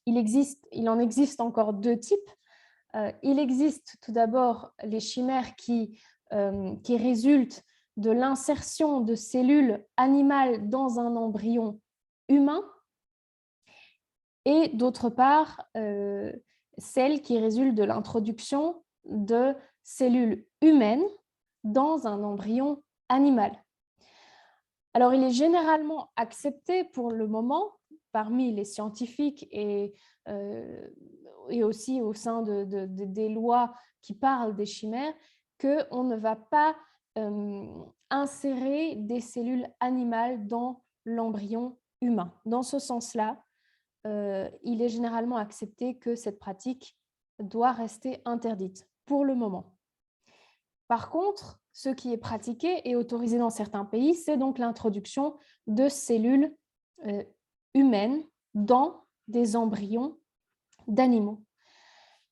Speaker 2: il en existe encore deux types. Il existe tout d'abord les chimères qui résultent de l'insertion de cellules animales dans un embryon humain, et d'autre part, celles qui résultent de l'introduction de cellules humaines dans un embryon animal. Alors, il est généralement accepté pour le moment parmi les scientifiques et aussi au sein des lois qui parlent des chimères, qu'on ne va pas insérer des cellules animales dans l'embryon humain. Dans ce sens-là, il est généralement accepté que cette pratique doit rester interdite pour le moment. Par contre, ce qui est pratiqué et autorisé dans certains pays, c'est donc l'introduction de cellules humaines dans des embryons d'animaux.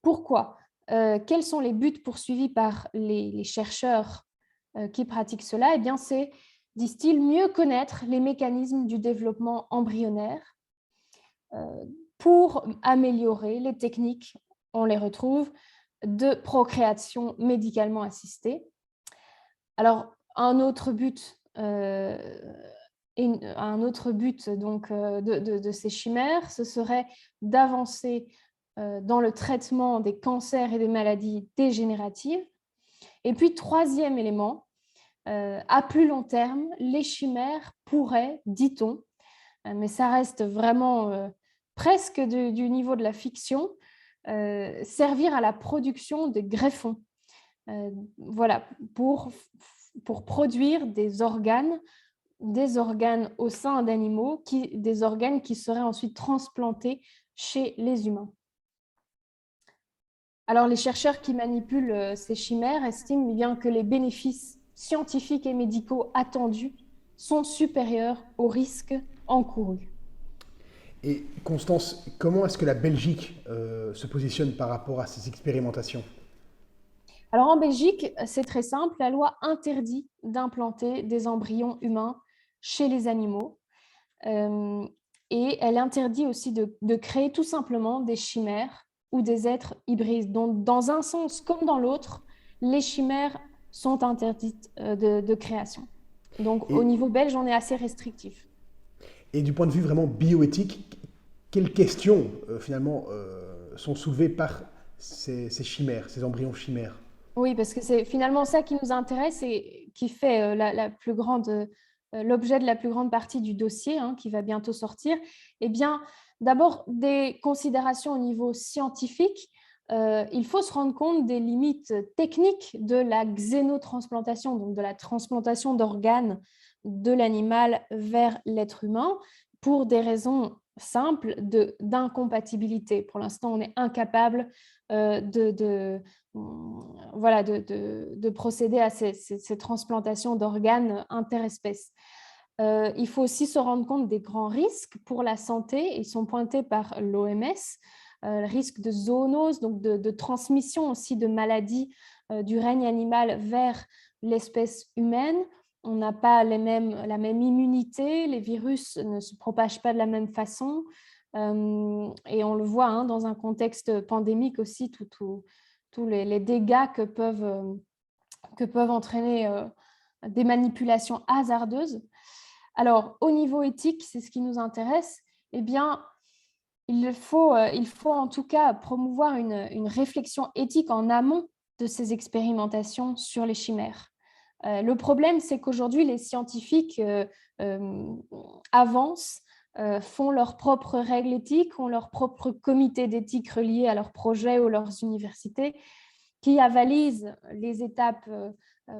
Speaker 2: Pourquoi ? Quels sont les buts poursuivis par les chercheurs qui pratiquent cela ? Eh bien, c'est, disent-ils, mieux connaître les mécanismes du développement embryonnaire pour améliorer les techniques, on les retrouve, de procréation médicalement assistée. Alors, un autre but donc, de ces chimères, ce serait d'avancer dans le traitement des cancers et des maladies dégénératives. Et puis, troisième élément, à plus long terme, les chimères pourraient, dit-on, mais ça reste vraiment presque du niveau de la fiction, servir à la production de greffons. Voilà, pour produire des organes au sein d'animaux, des organes qui seraient ensuite transplantés chez les humains. Alors, les chercheurs qui manipulent ces chimères estiment bien que les bénéfices scientifiques et médicaux attendus sont supérieurs aux risques encourus.
Speaker 1: Et Constance, comment est-ce que la Belgique se positionne par rapport à ces expérimentations?
Speaker 2: Alors, en Belgique, c'est très simple, la loi interdit d'implanter des embryons humains chez les animaux et elle interdit aussi de créer tout simplement des chimères ou des êtres hybrides. Donc, dans un sens comme dans l'autre, les chimères sont interdites de création. Donc, au niveau belge, on est assez restrictif.
Speaker 1: Et du point de vue vraiment bioéthique, quelles questions finalement sont soulevées par ces chimères, ces embryons chimères?
Speaker 2: Oui, parce que c'est finalement ça qui nous intéresse et qui fait la plus grande l'objet de la plus grande partie du dossier qui va bientôt sortir, eh bien, d'abord, des considérations au niveau scientifique. Il faut se rendre compte des limites techniques de la xénotransplantation, donc de la transplantation d'organes de l'animal vers l'être humain, pour des raisons simples d'incompatibilité. Pour l'instant, on est incapable de procéder à ces transplantations d'organes interespèces. Il faut aussi se rendre compte des grands risques pour la santé. Ils sont pointés par l'OMS, le risque de zoonose, donc de transmission aussi de maladies du règne animal vers l'espèce humaine. On n'a pas la même immunité, les virus ne se propagent pas de la même façon. Et on le voit dans un contexte pandémique aussi, tous les dégâts que peuvent entraîner des manipulations hasardeuses. Alors, au niveau éthique, c'est ce qui nous intéresse, eh bien, il faut en tout cas promouvoir une réflexion éthique en amont de ces expérimentations sur les chimères. Le problème, c'est qu'aujourd'hui, les scientifiques avancent, font leurs propres règles éthiques, ont leur propre comité d'éthique relié à leurs projets ou leurs universités, qui avalisent les étapes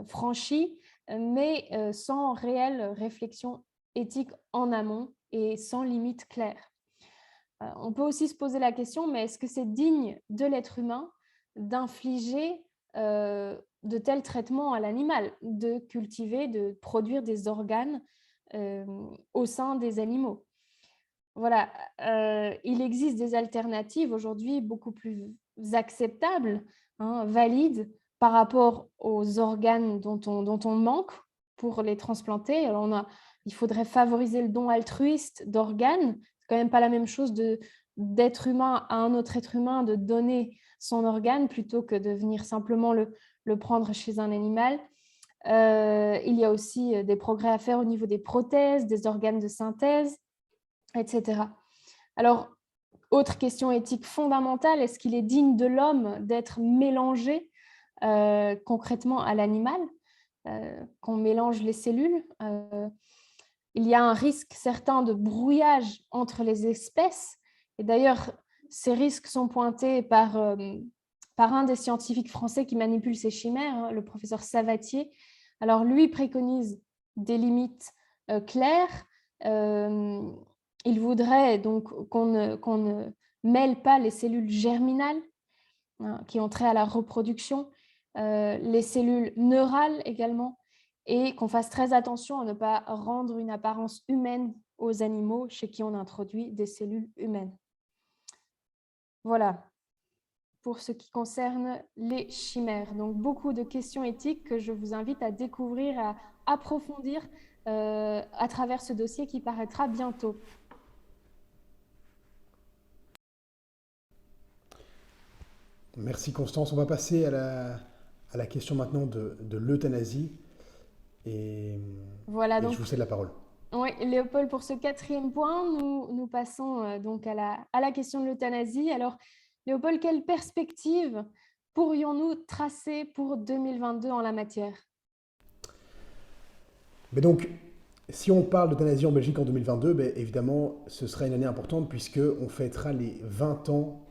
Speaker 2: franchies, mais sans réelle réflexion éthique en amont et sans limite claire. On peut aussi se poser la question, mais est-ce que c'est digne de l'être humain d'infliger de tels traitements à l'animal, de cultiver, de produire des organes au sein des animaux? Voilà, il existe des alternatives aujourd'hui beaucoup plus acceptables, valides par rapport aux organes dont on manque pour les transplanter. Alors il faudrait favoriser le don altruiste d'organes. C'est quand même pas la même chose d'être humain à un autre être humain, de donner son organe plutôt que de venir simplement le prendre chez un animal. Il y a aussi des progrès à faire au niveau des prothèses, des organes de synthèse, etc. Alors, autre question éthique fondamentale, est-ce qu'il est digne de l'homme d'être mélangé concrètement à l'animal, qu'on mélange les cellules? Il y a un risque certain de brouillage entre les espèces. Et d'ailleurs, ces risques sont pointés par un des scientifiques français qui manipule ces chimères, le professeur Savatier. Alors, lui préconise des limites claires. Il voudrait donc qu'on ne mêle pas les cellules germinales qui ont trait à la reproduction, les cellules neurales également, et qu'on fasse très attention à ne pas rendre une apparence humaine aux animaux chez qui on introduit des cellules humaines. Voilà, pour ce qui concerne les chimères. Donc, beaucoup de questions éthiques que je vous invite à découvrir, à approfondir à travers ce dossier qui paraîtra bientôt.
Speaker 1: Merci Constance. On va passer à la question maintenant de l'euthanasie.
Speaker 2: Voilà, donc,
Speaker 1: je vous cède la parole.
Speaker 2: Oui, Léopold, pour ce 4e point, nous passons donc à la question de l'euthanasie. Alors, Léopold, quelle perspective pourrions-nous tracer pour 2022 en la matière?
Speaker 1: Mais donc, si on parle d'euthanasie en Belgique en 2022, ben, évidemment, ce sera une année importante puisqu'on fêtera les 20 ans,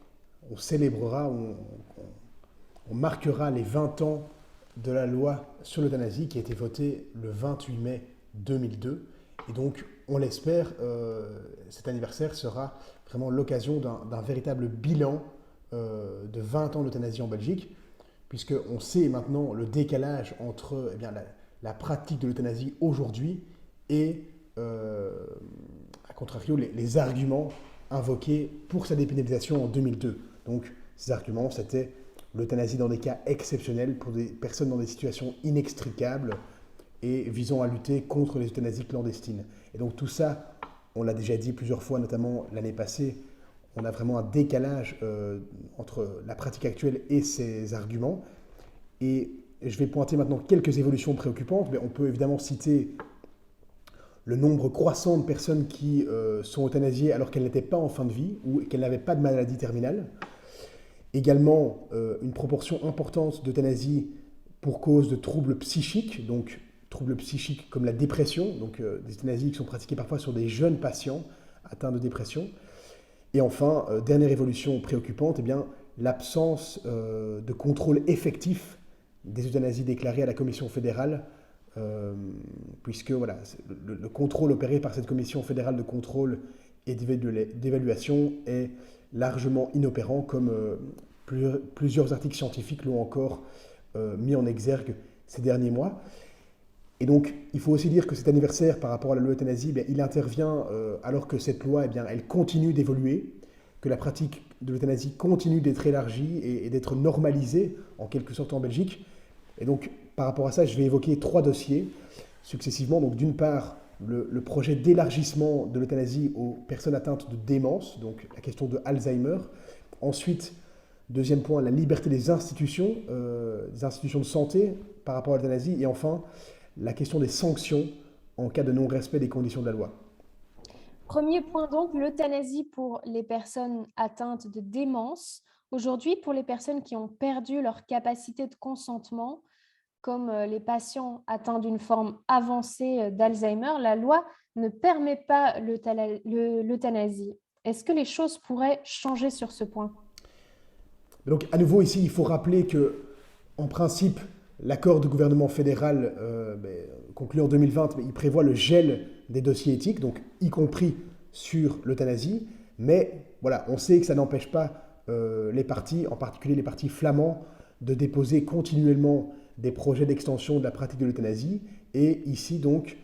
Speaker 1: on célébrera, on marquera les 20 ans de la loi sur l'euthanasie qui a été votée le 28 mai 2002. Et donc, on l'espère, cet anniversaire sera vraiment l'occasion d'un véritable bilan de 20 ans d'euthanasie en Belgique, puisqu'on sait maintenant le décalage entre la pratique de l'euthanasie aujourd'hui et, à contrario, les arguments invoqués pour sa dépénalisation en 2002. Donc, ces arguments, c'était l'euthanasie dans des cas exceptionnels pour des personnes dans des situations inextricables et visant à lutter contre les euthanasies clandestines. Et donc tout ça, on l'a déjà dit plusieurs fois, notamment l'année passée, on a vraiment un décalage entre la pratique actuelle et ces arguments. Et je vais pointer maintenant quelques évolutions préoccupantes, mais on peut évidemment citer le nombre croissant de personnes qui sont euthanasiées alors qu'elles n'étaient pas en fin de vie ou qu'elles n'avaient pas de maladie terminale. Également, une proportion importante d'euthanasie pour cause de troubles psychiques, donc troubles psychiques comme la dépression, donc des euthanasies qui sont pratiquées parfois sur des jeunes patients atteints de dépression. Et enfin, dernière évolution préoccupante, eh bien, l'absence de contrôle effectif des euthanasies déclarées à la Commission fédérale, puisque voilà, le contrôle opéré par cette Commission fédérale de contrôle et d'évaluation est largement inopérant, comme plusieurs articles scientifiques l'ont encore mis en exergue ces derniers mois. Et donc, il faut aussi dire que cet anniversaire par rapport à la loi euthanasie, il intervient alors que cette loi, elle continue d'évoluer, que la pratique de l'euthanasie continue d'être élargie et d'être normalisée, en quelque sorte, en Belgique. Et donc, par rapport à ça, je vais évoquer 3 dossiers successivement. Donc, d'une part, le projet d'élargissement de l'euthanasie aux personnes atteintes de démence, donc la question de Alzheimer. Ensuite, deuxième point, la liberté des institutions de santé par rapport à l'euthanasie. Et enfin, la question des sanctions en cas de non-respect des conditions de la loi.
Speaker 2: Premier point donc, l'euthanasie pour les personnes atteintes de démence. Aujourd'hui, pour les personnes qui ont perdu leur capacité de consentement, comme les patients atteints d'une forme avancée d'Alzheimer, la loi ne permet pas l'euthanasie. Est-ce que les choses pourraient changer sur ce point?
Speaker 1: Donc, à nouveau, ici, il faut rappeler que, en principe, l'accord du gouvernement fédéral conclu en 2020, il prévoit le gel des dossiers éthiques, donc y compris sur l'euthanasie. Mais voilà, on sait que ça n'empêche pas les partis, en particulier les partis flamands, de déposer continuellement des projets d'extension de la pratique de l'euthanasie. Et ici, donc,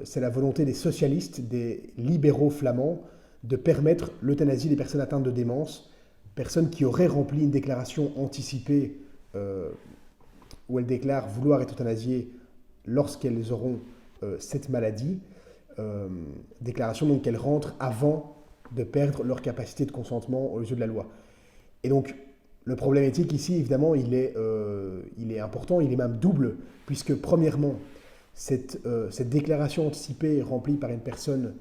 Speaker 1: c'est la volonté des socialistes, des libéraux flamands, de permettre l'euthanasie des personnes atteintes de démence, personnes qui auraient rempli une déclaration anticipée où elles déclarent vouloir être euthanasiées lorsqu'elles auront cette maladie, déclaration donc qu'elles rentrent avant de perdre leur capacité de consentement aux yeux de la loi. Et donc, le problème éthique ici, évidemment, il est important, il est même double, puisque premièrement, cette déclaration anticipée remplie par une personne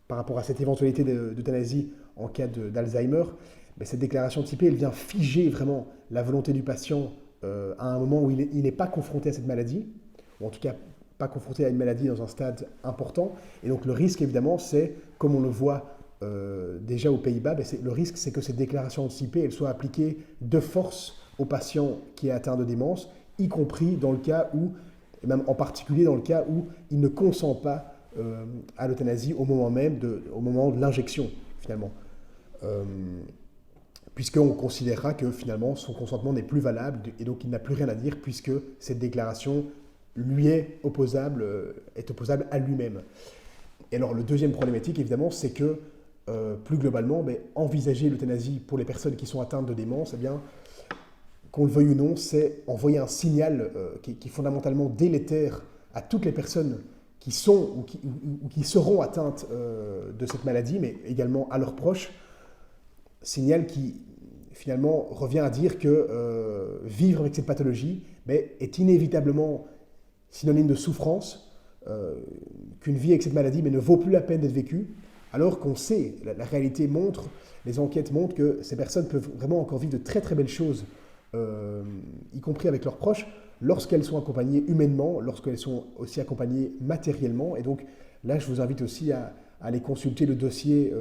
Speaker 1: par rapport à cette éventualité d'euthanasie en cas d'Alzheimer, cette déclaration anticipée, elle vient figer vraiment la volonté du patient à un moment où il n'est pas confronté à cette maladie, ou en tout cas pas confronté à une maladie dans un stade important. Et donc le risque, évidemment, c'est, comme on le voit déjà aux Pays-Bas, le risque, c'est que cette déclaration anticipée, elle soit appliquée de force au patient qui est atteint de démence, y compris dans le cas où, et même en particulier dans le cas où il ne consent pas à l'euthanasie au moment de l'injection, finalement. Puisqu'on considérera que finalement son consentement n'est plus valable et donc il n'a plus rien à dire puisque cette déclaration lui est opposable à lui-même. Et alors le deuxième problématique évidemment c'est que plus globalement envisager l'euthanasie pour les personnes qui sont atteintes de démence, eh bien, qu'on le veuille ou non, c'est envoyer un signal qui est fondamentalement délétère à toutes les personnes qui sont ou qui seront atteintes de cette maladie, mais également à leurs proches. Signal qui finalement revient à dire que vivre avec cette pathologie est inévitablement synonyme de souffrance, qu'une vie avec cette maladie ne vaut plus la peine d'être vécue, alors qu'on sait, la réalité montre, les enquêtes montrent que ces personnes peuvent vraiment encore vivre de très très belles choses, y compris avec leurs proches, lorsqu'elles sont accompagnées humainement, lorsqu'elles sont aussi accompagnées matériellement. Et donc là, je vous invite aussi à aller consulter le dossier,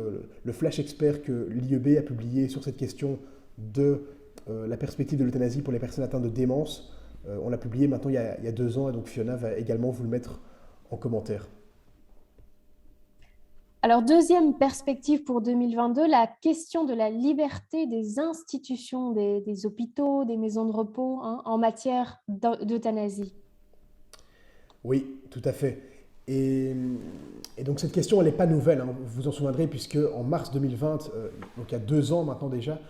Speaker 1: le flash expert que l'IEB a publié sur cette question de la perspective de l'euthanasie pour les personnes atteintes de démence. On l'a publié maintenant il y a 2 ans, et donc Fiona va également vous le mettre en commentaire.
Speaker 2: Alors, deuxième perspective pour 2022, la question de la liberté des institutions, des hôpitaux, des maisons de repos en matière d'euthanasie.
Speaker 1: Oui, tout à fait. Et donc cette question, elle n'est pas nouvelle, hein. Vous vous en souviendrez, puisque en mars 2020, donc il y a 2 ans maintenant déjà,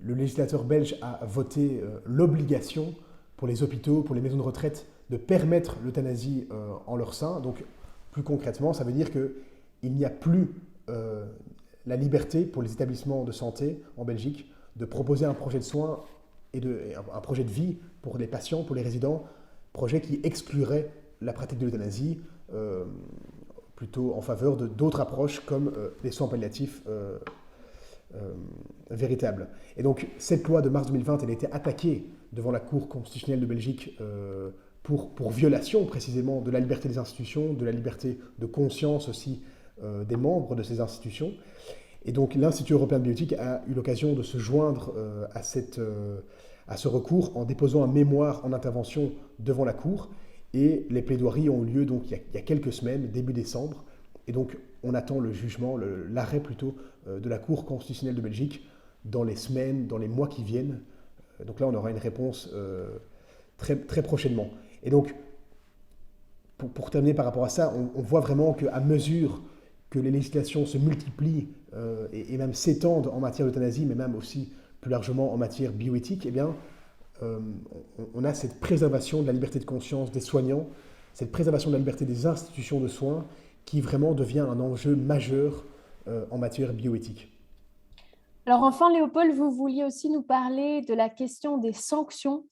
Speaker 1: le législateur belge a voté l'obligation pour les hôpitaux, pour les maisons de retraite, de permettre l'euthanasie en leur sein. Donc plus concrètement, ça veut dire qu'il n'y a plus la liberté pour les établissements de santé en Belgique de proposer un projet de soins et un projet de vie pour les patients, pour les résidents, projet qui exclurait la pratique de l'euthanasie, plutôt en faveur d'autres approches comme les soins palliatifs véritables. Et donc cette loi de mars 2020, elle a été attaquée devant la Cour constitutionnelle de Belgique pour violation précisément de la liberté des institutions, de la liberté de conscience aussi des membres de ces institutions. Et donc l'Institut européen de bioéthique a eu l'occasion de se joindre à ce recours en déposant un mémoire en intervention devant la Cour. Et les plaidoiries ont eu lieu donc, il y a quelques semaines, début décembre. Et donc on attend le jugement, l'arrêt plutôt, de la Cour constitutionnelle de Belgique dans les semaines, dans les mois qui viennent. Donc là, on aura une réponse très, très prochainement. Et donc, pour terminer par rapport à ça, on voit vraiment qu'à mesure que les législations se multiplient et même s'étendent en matière d'euthanasie, mais même aussi plus largement en matière bioéthique, eh bien, on a cette préservation de la liberté de conscience des soignants, cette préservation de la liberté des institutions de soins qui vraiment devient un enjeu majeur en matière bioéthique.
Speaker 2: Alors enfin, Léopold, vous vouliez aussi nous parler de la question des sanctions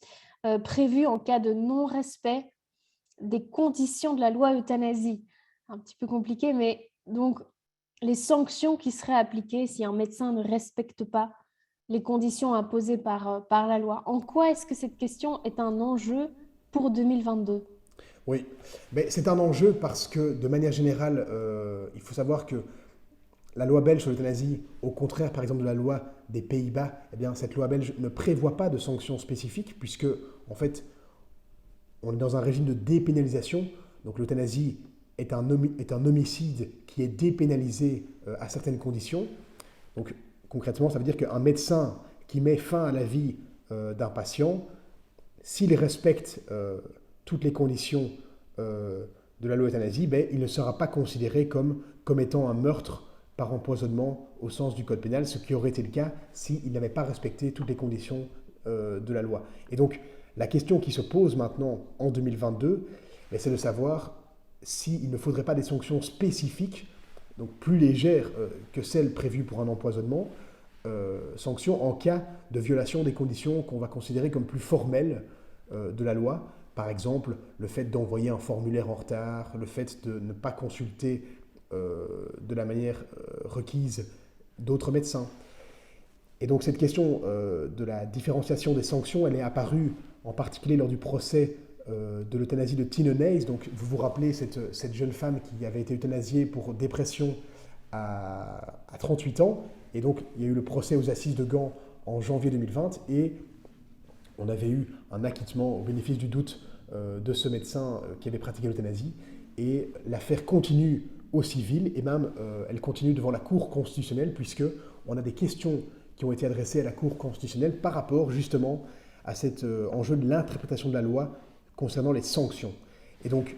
Speaker 2: prévues en cas de non-respect des conditions de la loi euthanasie. Un petit peu compliqué, mais donc les sanctions qui seraient appliquées si un médecin ne respecte pas les conditions imposées par la loi. En quoi est-ce que cette question est un enjeu pour 2022 ?
Speaker 1: Oui, mais c'est un enjeu parce que de manière générale, il faut savoir que la loi belge sur l'euthanasie, au contraire par exemple de la loi des Pays-Bas, eh bien, cette loi belge ne prévoit pas de sanctions spécifiques puisque en fait on est dans un régime de dépénalisation. Donc l'euthanasie est un homicide qui est dépénalisé à certaines conditions. Donc concrètement, ça veut dire qu'un médecin qui met fin à la vie d'un patient, s'il respecte toutes les conditions de la loi euthanasie, ben, il ne sera pas considéré comme étant un meurtre par empoisonnement au sens du code pénal, ce qui aurait été le cas s'il n'avait pas respecté toutes les conditions de la loi. Et donc, la question qui se pose maintenant en 2022, ben, c'est de savoir s'il ne faudrait pas des sanctions spécifiques, donc plus légères que celles prévues pour un empoisonnement, sanctions en cas de violation des conditions qu'on va considérer comme plus formelles de la loi. Par exemple, le fait d'envoyer un formulaire en retard, le fait de ne pas consulter de la manière requise d'autres médecins. Et donc cette question de la différenciation des sanctions, elle est apparue en particulier lors du procès de l'euthanasie de Tine Nys. Donc vous vous rappelez cette jeune femme qui avait été euthanasiée pour dépression à 38 ans. Et donc il y a eu le procès aux assises de Gand en janvier 2020 et on avait eu un acquittement au bénéfice du doute de ce médecin qui avait pratiqué l'euthanasie. Et l'affaire continue au civil et même elle continue devant la Cour constitutionnelle puisqu'on a des questions qui ont été adressées à la Cour constitutionnelle par rapport justement à cet enjeu de l'interprétation de la loi concernant les sanctions. Et donc,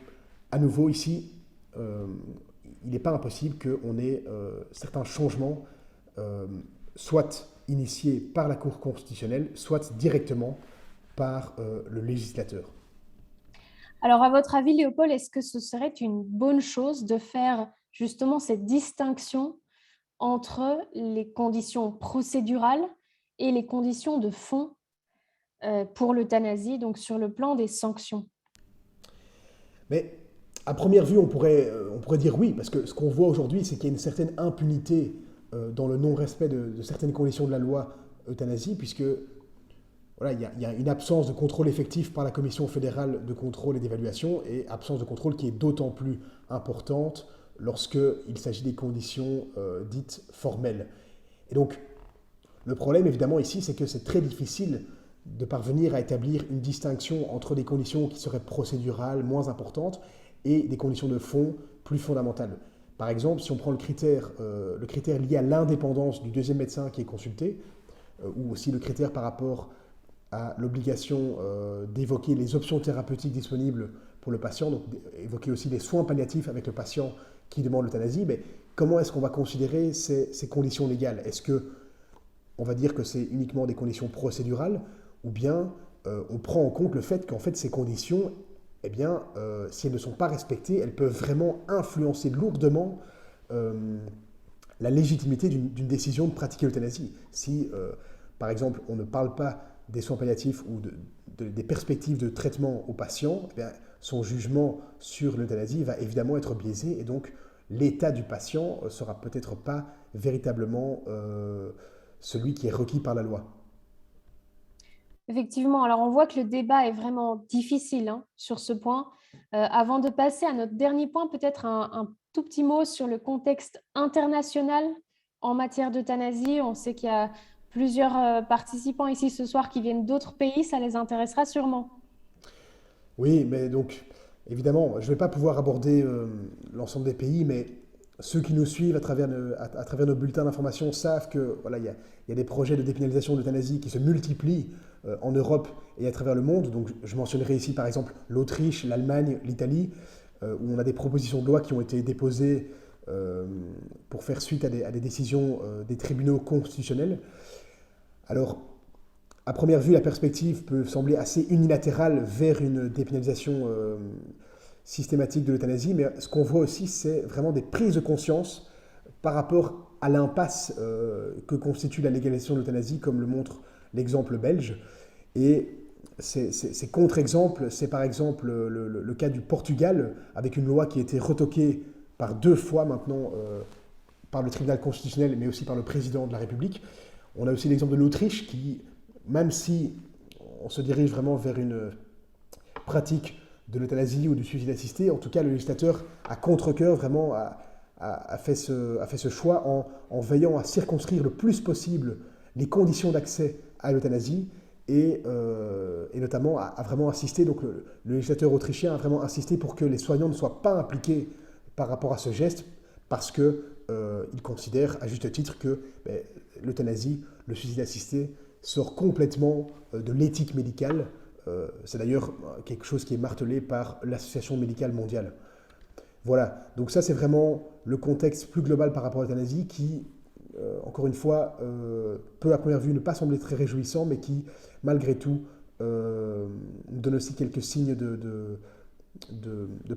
Speaker 1: à nouveau ici, il n'est pas impossible qu'on ait certains changements soit initiés par la Cour constitutionnelle, soit directement par le législateur.
Speaker 2: Alors, à votre avis, Léopold, est-ce que ce serait une bonne chose de faire justement cette distinction entre les conditions procédurales et les conditions de fond pour l'euthanasie, donc sur le plan des sanctions?
Speaker 1: Mais à première vue, on pourrait dire oui, parce que ce qu'on voit aujourd'hui, c'est qu'il y a une certaine impunité dans le non-respect de certaines conditions de la loi euthanasie, puisque voilà, il y a une absence de contrôle effectif par la Commission fédérale de contrôle et d'évaluation, et absence de contrôle qui est d'autant plus importante lorsqu'il s'agit des conditions dites formelles. Et donc, le problème évidemment ici, c'est que c'est très difficile de parvenir à établir une distinction entre des conditions qui seraient procédurales, moins importantes, et des conditions de fond plus fondamentales. Par exemple, si on prend le critère lié à l'indépendance du deuxième médecin qui est consulté, ou aussi le critère par rapport à l'obligation d'évoquer les options thérapeutiques disponibles pour le patient, donc évoquer aussi les soins palliatifs avec le patient qui demande l'euthanasie, mais comment est-ce qu'on va considérer ces conditions légales? Est-ce qu'on va dire que c'est uniquement des conditions procédurales, ou bien on prend en compte le fait qu'en fait ces conditions, eh bien, si elles ne sont pas respectées, elles peuvent vraiment influencer lourdement la légitimité d'une décision de pratiquer l'euthanasie. Si, par exemple, on ne parle pas des soins palliatifs ou des perspectives de traitement au patient, eh bien, son jugement sur l'euthanasie va évidemment être biaisé et donc l'état du patient ne sera peut-être pas véritablement celui qui est requis par la loi.
Speaker 2: Effectivement, alors on voit que le débat est vraiment difficile sur ce point. Avant de passer à notre dernier point, peut-être un tout petit mot sur le contexte international en matière d'euthanasie. On sait qu'il y a plusieurs participants ici ce soir qui viennent d'autres pays, ça les intéressera sûrement.
Speaker 1: Oui, mais donc, évidemment, je ne vais pas pouvoir aborder l'ensemble des pays, mais ceux qui nous suivent à travers nos bulletins d'information savent que voilà, il y a des projets de dépénalisation de l'euthanasie qui se multiplient en Europe et à travers le monde. Donc, je mentionnerai ici par exemple l'Autriche, l'Allemagne, l'Italie, où on a des propositions de loi qui ont été déposées pour faire suite à des décisions des tribunaux constitutionnels. Alors, à première vue, la perspective peut sembler assez unilatérale vers une dépénalisation systématique de l'euthanasie, mais ce qu'on voit aussi, c'est vraiment des prises de conscience par rapport à l'impasse que constitue la légalisation de l'euthanasie, comme le montre l'exemple belge. Et ces contre-exemples, c'est par exemple le cas du Portugal, avec une loi qui a été retoquée par 2 fois maintenant par le tribunal constitutionnel, mais aussi par le président de la République. On a aussi l'exemple de l'Autriche qui, même si on se dirige vraiment vers une pratique de l'euthanasie ou du suicide assisté, en tout cas le législateur à contre-cœur vraiment a fait ce choix en veillant à circonscrire le plus possible les conditions d'accès à l'euthanasie et notamment a vraiment insisté, donc le législateur autrichien a vraiment insisté pour que les soignants ne soient pas impliqués par rapport à ce geste parce qu'il considère à juste titre que l'euthanasie, le suicide assisté sort complètement de l'éthique médicale. C'est d'ailleurs quelque chose qui est martelé par l'Association médicale mondiale. Voilà, donc ça c'est vraiment le contexte plus global par rapport à l'euthanasie qui, encore une fois, peut à première vue ne pas sembler très réjouissant, mais qui, malgré tout, donne aussi quelques signes de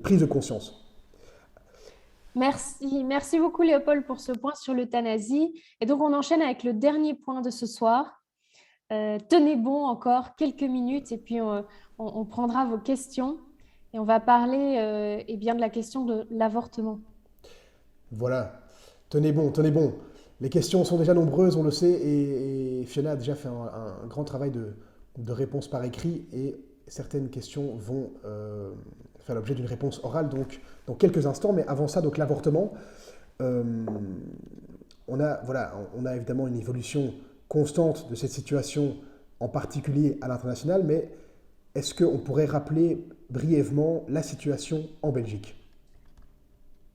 Speaker 1: prise de conscience.
Speaker 2: Merci beaucoup Léopold pour ce point sur l'euthanasie. Et donc on enchaîne avec le dernier point de ce soir. Tenez bon encore quelques minutes et puis on prendra vos questions et on va parler eh bien, de la question de l'avortement.
Speaker 1: Voilà, tenez bon, tenez bon. Les questions sont déjà nombreuses, on le sait, et Fiona a déjà fait un grand travail de réponse par écrit, et certaines questions vont faire l'objet d'une réponse orale donc dans quelques instants. Mais avant ça, donc l'avortement, euh, on a évidemment une évolution constante de cette situation, en particulier à l'international, mais est-ce qu'on pourrait rappeler brièvement la situation en Belgique?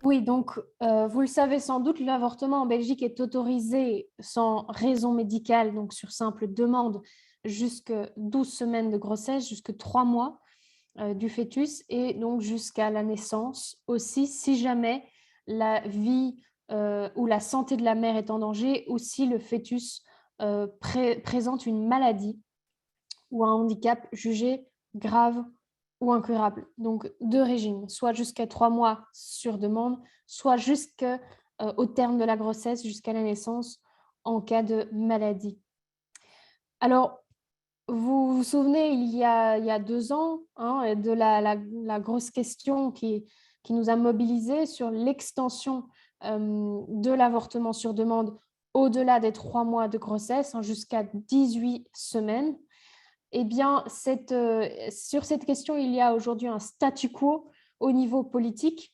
Speaker 2: Oui, donc vous le savez sans doute, l'avortement en Belgique est autorisé sans raison médicale, donc sur simple demande, jusque 12 semaines de grossesse, jusque 3 mois du fœtus et donc jusqu'à la naissance aussi, si jamais la vie ou la santé de la mère est en danger ou si le fœtus présente une maladie ou un handicap jugé grave ou incurable. Donc, 2 régimes, soit jusqu'à 3 mois sur demande, soit jusqu'au terme de la grossesse, jusqu'à la naissance en cas de maladie. Alors, vous vous souvenez, il y a 2 ans, de la grosse question qui nous a mobilisés sur l'extension de l'avortement sur demande au-delà des 3 mois de grossesse, jusqu'à 18 semaines. Eh bien, sur cette question, il y a aujourd'hui un statu quo au niveau politique,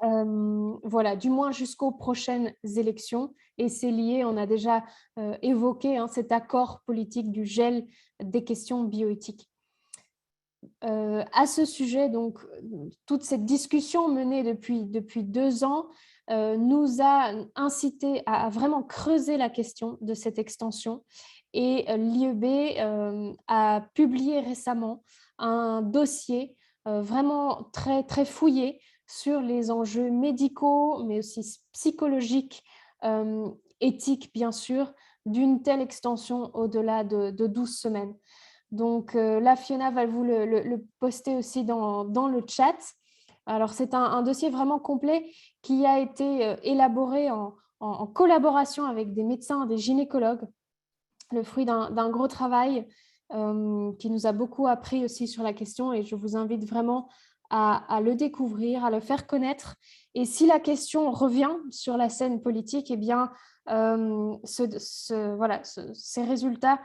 Speaker 2: voilà, du moins jusqu'aux prochaines élections. Et c'est lié, on a déjà évoqué cet accord politique du gel des questions bioéthiques. À ce sujet, donc, toute cette discussion menée depuis 2 ans nous a incité à vraiment creuser la question de cette extension. Et l'IEB a publié récemment un dossier vraiment très, très fouillé sur les enjeux médicaux, mais aussi psychologiques, éthiques, bien sûr, d'une telle extension au-delà de 12 semaines. Donc là, Fiona va vous le poster aussi dans le chat. Alors, c'est un dossier vraiment complet qui a été élaboré en collaboration avec des médecins, des gynécologues, le fruit d'un gros travail qui nous a beaucoup appris aussi sur la question et je vous invite vraiment à le découvrir, à le faire connaître. Et si la question revient sur la scène politique, eh bien, ces résultats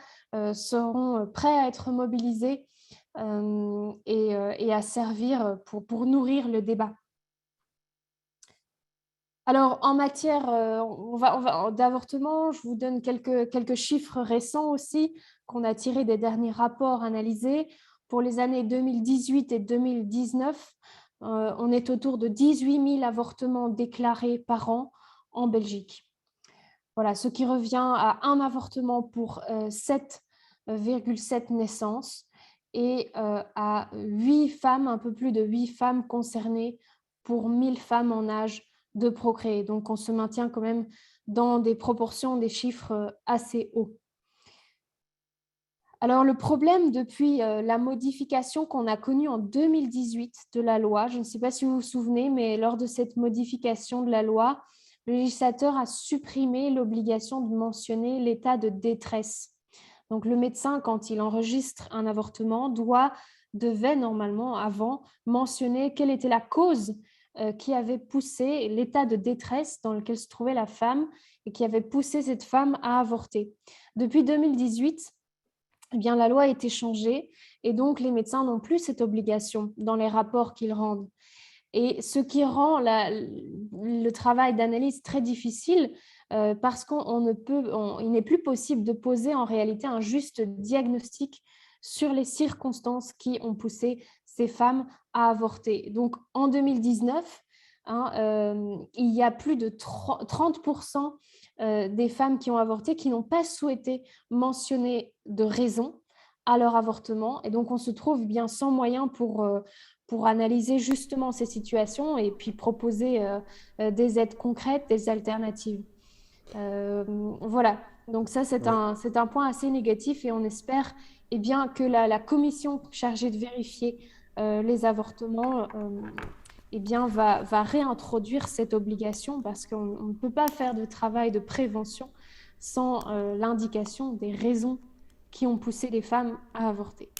Speaker 2: seront prêts à être mobilisés et à servir pour nourrir le débat. Alors, en matière d'avortement, je vous donne quelques chiffres récents aussi qu'on a tirés des derniers rapports analysés. Pour les années 2018 et 2019, on est autour de 18 000 avortements déclarés par an en Belgique. Voilà, ce qui revient à un avortement pour 7,7 naissances et à 8 femmes, un peu plus de 8 femmes concernées pour 1000 femmes en âge de procréer. Donc, on se maintient quand même dans des proportions, des chiffres assez hauts. Alors, le problème depuis la modification qu'on a connue en 2018 de la loi, je ne sais pas si vous vous souvenez, mais lors de cette modification de la loi, le législateur a supprimé l'obligation de mentionner l'état de détresse. Donc, le médecin, quand il enregistre un avortement, devait normalement, avant, mentionner quelle était la cause qui avait poussé l'état de détresse dans lequel se trouvait la femme et qui avait poussé cette femme à avorter. Depuis 2018, eh bien, la loi a été changée et donc les médecins n'ont plus cette obligation dans les rapports qu'ils rendent. Et ce qui rend le travail d'analyse très difficile parce qu'il n'est plus possible de poser en réalité un juste diagnostic sur les circonstances qui ont poussé ces femmes à avorter. Donc, en 2019, il y a plus de 30% des femmes qui ont avorté qui n'ont pas souhaité mentionner de raison à leur avortement. Et donc, on se trouve bien sans moyens pour analyser justement ces situations et puis proposer des aides concrètes, des alternatives. Voilà, donc ça c'est un point assez négatif et on espère bien, que la commission chargée de vérifier les avortements bien, va réintroduire cette obligation parce qu'on ne peut pas faire de travail de prévention sans l'indication des raisons qui ont poussé les femmes à avorter.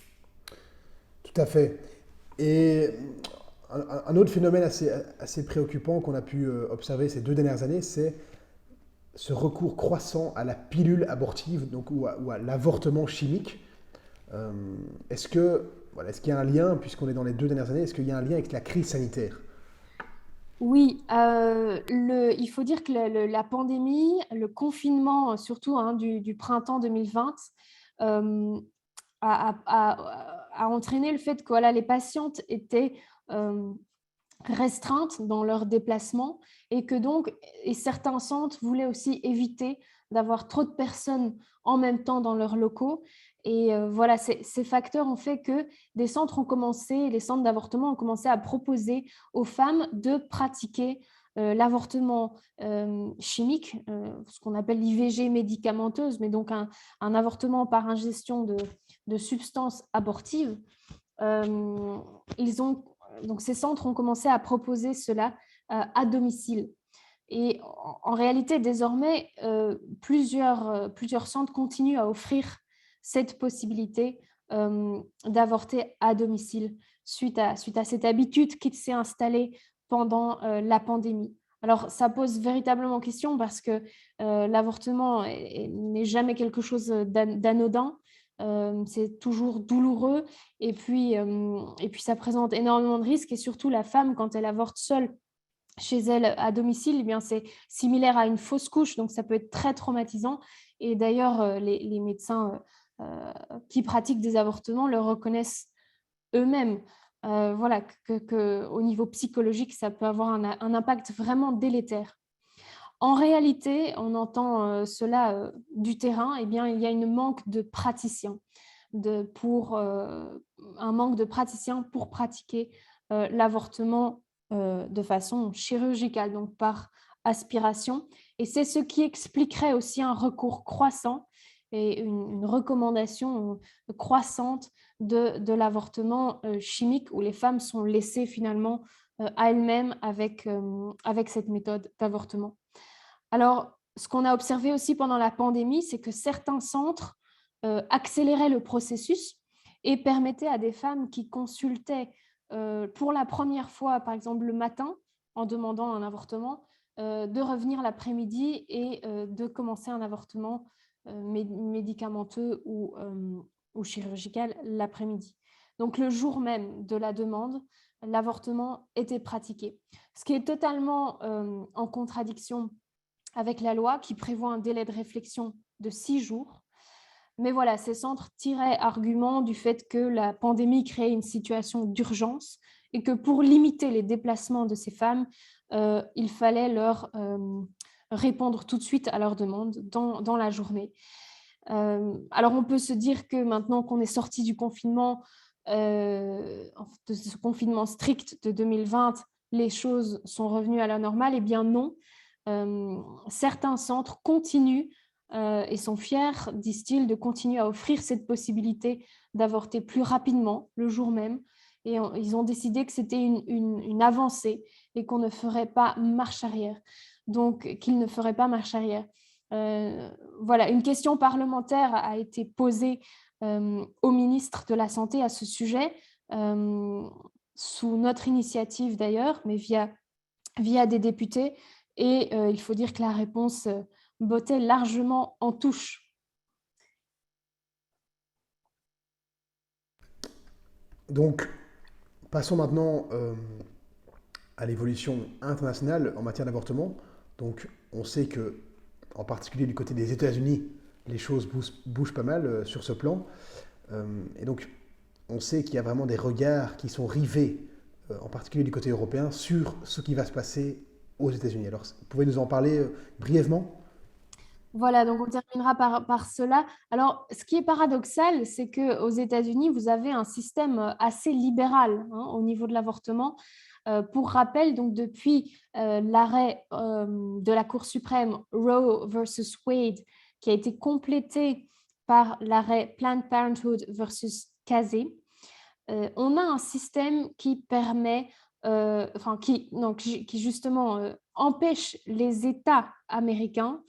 Speaker 1: Tout à fait. Et un autre phénomène assez préoccupant qu'on a pu observer ces 2 dernières années, c'est ce recours croissant à la pilule abortive, donc, ou à l'avortement chimique. Euh, est-ce qu'il y a un lien, puisqu'on est dans les 2 dernières années, est-ce qu'il y a un lien avec la crise sanitaire?
Speaker 2: Oui, il faut dire que la pandémie, le confinement, surtout du printemps 2020, euh, a entraîné le fait que voilà, les patientes étaient restreintes dans leurs déplacements et certains centres voulaient aussi éviter d'avoir trop de personnes en même temps dans leurs locaux. Et voilà, ces facteurs ont fait que les centres d'avortement ont commencé à proposer aux femmes de pratiquer l'avortement chimique, ce qu'on appelle l'IVG médicamenteuse, mais donc un avortement par ingestion de substances abortives. Donc ces centres ont commencé à proposer cela à domicile. Et en réalité, désormais, plusieurs centres continuent à offrir cette possibilité d'avorter à domicile suite à cette habitude qui s'est installée pendant la pandémie. Alors, ça pose véritablement question parce que l'avortement n'est jamais quelque chose d'anodin. C'est toujours douloureux et puis ça présente énormément de risques et surtout la femme, quand elle avorte seule chez elle à domicile, eh bien, c'est similaire à une fausse couche, donc ça peut être très traumatisant. Et d'ailleurs, les médecins qui pratiquent des avortements le reconnaissent eux-mêmes. Voilà, au niveau psychologique, ça peut avoir un impact vraiment délétère. En réalité, on entend cela du terrain, eh bien, il y a un manque de praticiens pour pratiquer l'avortement de façon chirurgicale, donc par aspiration. Et c'est ce qui expliquerait aussi un recours croissant et une recommandation croissante de l'avortement chimique où les femmes sont laissées finalement à elles-mêmes avec cette méthode d'avortement. Alors, ce qu'on a observé aussi pendant la pandémie, c'est que certains centres accéléraient le processus et permettaient à des femmes qui consultaient pour la première fois, par exemple le matin, en demandant un avortement, de revenir l'après-midi et de commencer un avortement médicamenteux ou chirurgical l'après-midi. Donc, le jour même de la demande, l'avortement était pratiqué. Ce qui est totalement en contradiction avec la loi qui prévoit un délai de réflexion de 6 jours. Mais voilà, ces centres tiraient argument du fait que la pandémie créait une situation d'urgence et que pour limiter les déplacements de ces femmes, il fallait leur répondre tout de suite à leurs demandes dans la journée. Alors, on peut se dire que maintenant qu'on est sorti du confinement, de ce confinement strict de 2020, les choses sont revenues à la normale. Eh bien non, certains centres continuent et sont fiers, disent-ils, de continuer à offrir cette possibilité d'avorter plus rapidement le jour même. Et ils ont décidé que c'était une avancée et qu'on ne ferait pas marche arrière. Donc, qu'ils ne feraient pas marche arrière. Voilà, une question parlementaire a été posée au ministre de la Santé à ce sujet, sous notre initiative d'ailleurs, mais via des députés. Et il faut dire que la réponse bottait largement en touche.
Speaker 1: Donc, passons maintenant à l'évolution internationale en matière d'avortement. Donc, on sait que, en particulier du côté des États-Unis, les choses bougent pas mal sur ce plan. Et donc, on sait qu'il y a vraiment des regards qui sont rivés, en particulier du côté européen, sur ce qui va se passer aux États-Unis. Alors, vous pouvez nous en parler brièvement?
Speaker 2: Voilà, donc on terminera par cela. Alors, ce qui est paradoxal, c'est qu'aux États-Unis, vous avez un système assez libéral au niveau de l'avortement. Pour rappel, donc depuis l'arrêt de la Cour suprême Roe versus Wade, qui a été complété par l'arrêt Planned Parenthood versus Casey, on a un système qui permet, qui justement empêche les États américains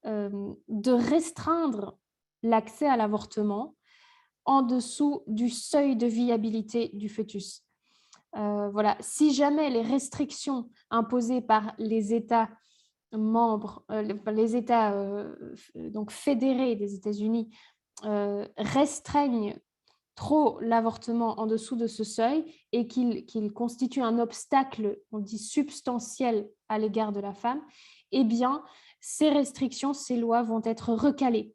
Speaker 2: de restreindre l'accès à l'avortement en dessous du seuil de viabilité du fœtus. Voilà. Si jamais les restrictions imposées par les États membres, les États donc fédérés des États-Unis restreignent trop l'avortement en dessous de ce seuil et qu'il constitue un obstacle, on dit substantiel à l'égard de la femme, eh bien, ces restrictions, ces lois vont être recalées.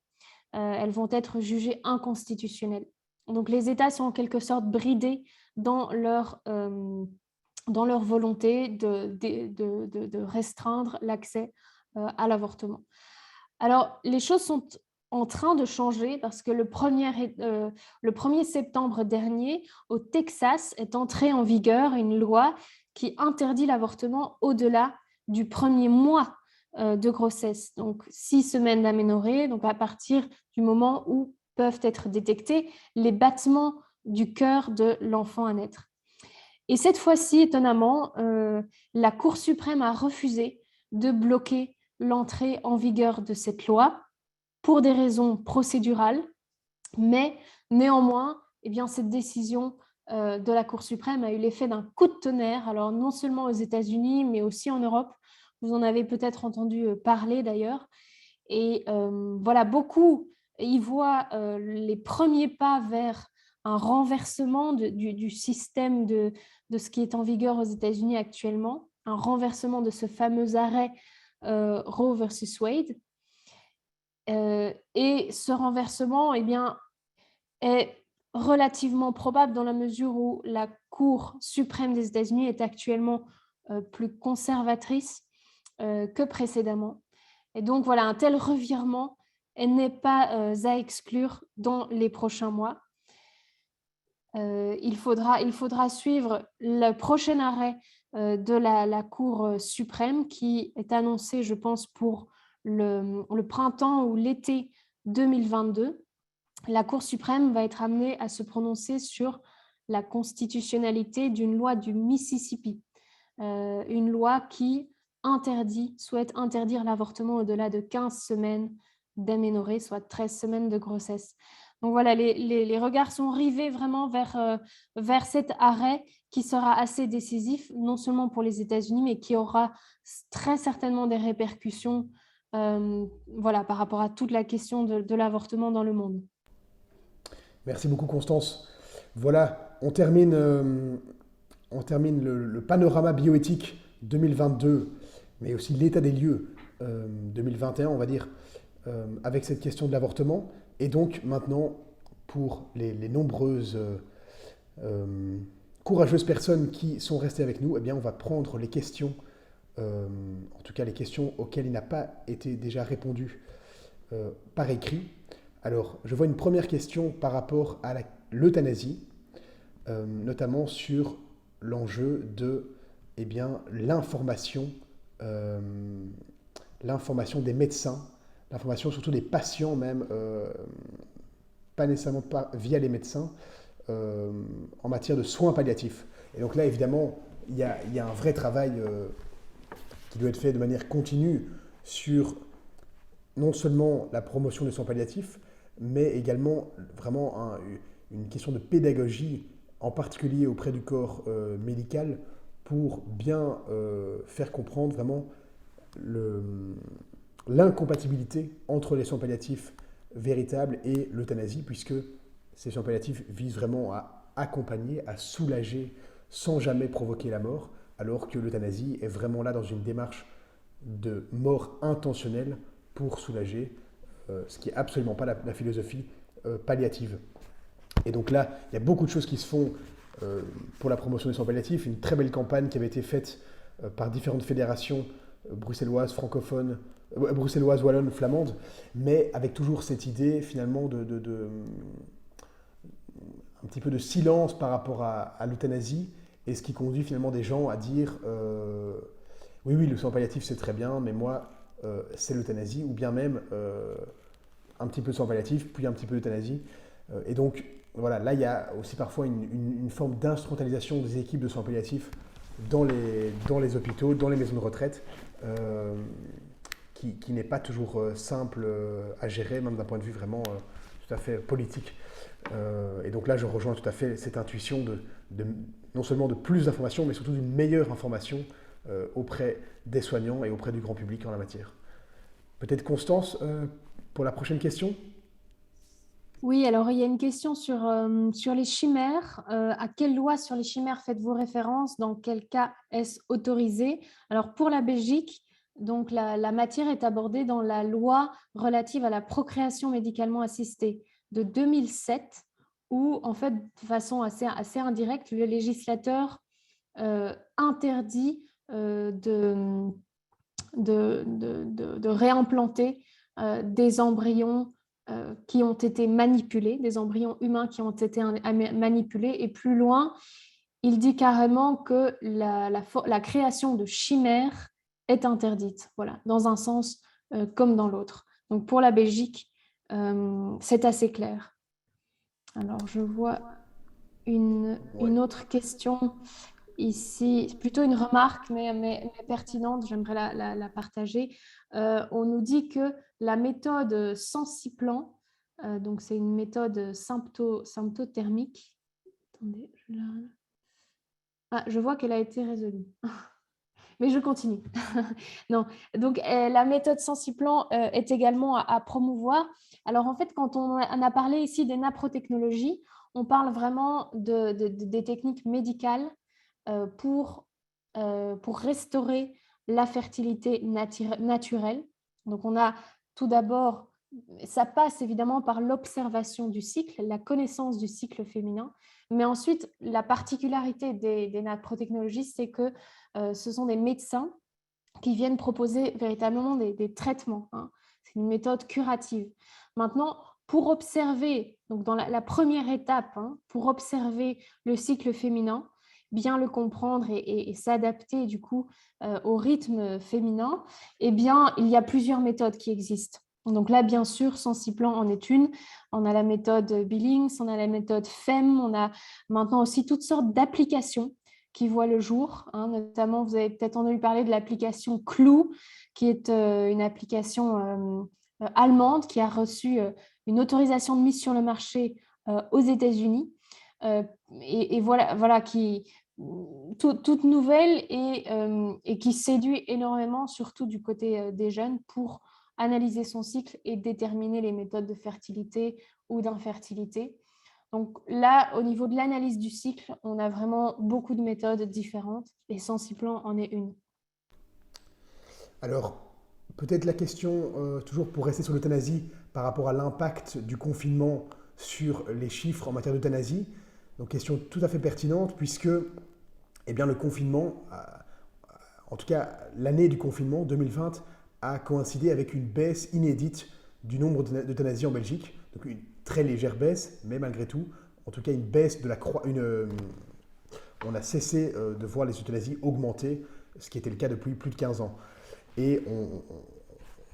Speaker 2: Elles vont être jugées inconstitutionnelles. Donc, les États sont en quelque sorte bridés dans leur volonté de restreindre l'accès à l'avortement. Alors, les choses sont en train de changer parce que le 1er septembre dernier, au Texas, est entrée en vigueur une loi qui interdit l'avortement au-delà du premier mois de grossesse, donc 6 semaines d'aménorrhée, donc à partir du moment où peuvent être détectés les battements du cœur de l'enfant à naître. Et cette fois-ci, étonnamment, la Cour suprême a refusé de bloquer l'entrée en vigueur de cette loi pour des raisons procédurales, mais néanmoins, eh bien, cette décision de la Cour suprême a eu l'effet d'un coup de tonnerre, alors non seulement aux États-Unis, mais aussi en Europe. Vous en avez peut-être entendu parler d'ailleurs. Et voilà, beaucoup y voient les premiers pas vers un renversement du système de ce qui est en vigueur aux États-Unis actuellement, un renversement de ce fameux arrêt Roe versus Wade. Et ce renversement, eh bien, est relativement probable dans la mesure où la Cour suprême des États-Unis est actuellement plus conservatrice que précédemment. Et donc, voilà, un tel revirement n'est pas à exclure dans les prochains mois. Il faudra suivre le prochain arrêt de la Cour suprême qui est annoncé, je pense, pour le printemps ou l'été 2022. La Cour suprême va être amenée à se prononcer sur la constitutionnalité d'une loi du Mississippi, une loi qui souhaite interdire l'avortement au-delà de 15 semaines d'aménorrhée, soit 13 semaines de grossesse. Donc voilà, les regards sont rivés vraiment vers cet arrêt qui sera assez décisif, non seulement pour les États-Unis, mais qui aura très certainement des répercussions voilà, par rapport à toute la question de l'avortement dans le monde.
Speaker 1: Merci beaucoup, Constance. Voilà, on termine le panorama bioéthique 2022, mais aussi l'état des lieux 2021, on va dire, avec cette question de l'avortement. Et donc maintenant, pour les nombreuses courageuses personnes qui sont restées avec nous, eh bien, on va prendre les questions, en tout cas les questions auxquelles il n'a pas été déjà répondu par écrit. Alors, je vois une première question par rapport à l'euthanasie, notamment sur l'enjeu de eh bien, l'information des médecins, l'information surtout des patients même, pas nécessairement pas via les médecins, en matière de soins palliatifs. Et donc là, évidemment, il y a un vrai travail qui doit être fait de manière continue sur non seulement la promotion des soins palliatifs, mais également vraiment une question de pédagogie, en particulier auprès du corps médical, pour bien faire comprendre vraiment l'incompatibilité entre les soins palliatifs véritables et l'euthanasie, puisque ces soins palliatifs visent vraiment à accompagner, à soulager, sans jamais provoquer la mort, alors que l'euthanasie est vraiment là dans une démarche de mort intentionnelle pour soulager, ce qui n'est absolument pas la philosophie palliative. Et donc là, il y a beaucoup de choses qui se font pour la promotion des soins palliatifs, une très belle campagne qui avait été faite par différentes fédérations bruxelloises, francophones, bruxelloises, wallonnes, flamandes, mais avec toujours cette idée finalement un petit peu de silence par rapport à l'euthanasie, et ce qui conduit finalement des gens à dire oui, oui, le soin palliatif c'est très bien, mais moi c'est l'euthanasie, ou bien même un petit peu de soins palliatifs, puis un petit peu d'euthanasie. Et donc voilà, là il y a aussi parfois une forme d'instrumentalisation des équipes de soins palliatifs dans les hôpitaux, dans les maisons de retraite, qui n'est pas toujours simple à gérer, même d'un point de vue vraiment tout à fait politique. Et donc là, je rejoins tout à fait cette intuition non seulement de plus d'informations, mais surtout d'une meilleure information auprès des soignants et auprès du grand public en la matière. Peut-être Constance, pour la prochaine question?
Speaker 2: Oui, alors il y a une question sur les chimères. À quelle loi sur les chimères faites-vous référence? Dans quel cas est-ce autorisé? Alors pour la Belgique, donc la matière est abordée dans la loi relative à la procréation médicalement assistée de 2007, où en fait, de façon assez indirecte, le législateur interdit de réimplanter des embryons qui ont été manipulés, des embryons humains qui ont été manipulés. Et plus loin, il dit carrément que la création de chimères est interdite, voilà, dans un sens comme dans l'autre. Donc pour la Belgique, c'est assez clair. Alors je vois
Speaker 1: Ouais.
Speaker 2: une autre question ici, plutôt une remarque, mais pertinente, j'aimerais la partager. On nous dit que la méthode Sensiplan, donc c'est une méthode symptothermique. Attendez, je vois qu'elle a été résolue. Mais je continue. Non. Donc, la méthode Sensiplan est également à promouvoir. Alors, en fait, quand on a parlé ici des naprotechnologies, on parle vraiment des techniques médicales pour restaurer la fertilité naturelle. Donc, on a tout d'abord, ça passe évidemment par l'observation du cycle, la connaissance du cycle féminin, mais ensuite, la particularité des naprotechnologies, c'est que ce sont des médecins qui viennent proposer véritablement des traitements, hein. C'est une méthode curative. Maintenant, pour observer, donc dans la première étape, hein, pour observer le cycle féminin, bien le comprendre et s'adapter du coup au rythme féminin, eh bien, il y a plusieurs méthodes qui existent. Donc là, bien sûr, Sensiplan en est une. On a la méthode Billings, on a la méthode FEM, on a maintenant aussi toutes sortes d'applications qui voient le jour, hein. Notamment, vous avez peut-être entendu parler de l'application Clou, qui est une application allemande qui a reçu une autorisation de mise sur le marché aux États-Unis et voilà, toute nouvelle et qui séduit énormément, surtout du côté des jeunes, pour analyser son cycle et déterminer les méthodes de fertilité ou d'infertilité. Donc là, au niveau de l'analyse du cycle, on a vraiment beaucoup de méthodes différentes et Sensiplan en est une.
Speaker 1: Alors, peut-être la question, toujours pour rester sur l'euthanasie, par rapport à l'impact du confinement sur les chiffres en matière d'euthanasie. Donc, question tout à fait pertinente, puisque eh bien, le confinement, en tout cas l'année du confinement 2020, a coïncidé avec une baisse inédite du nombre d'euthanasies en Belgique. Donc, une très légère baisse, mais malgré tout, en tout cas une baisse de la on a cessé de voir les euthanasies augmenter, ce qui était le cas depuis plus de 15 ans. Et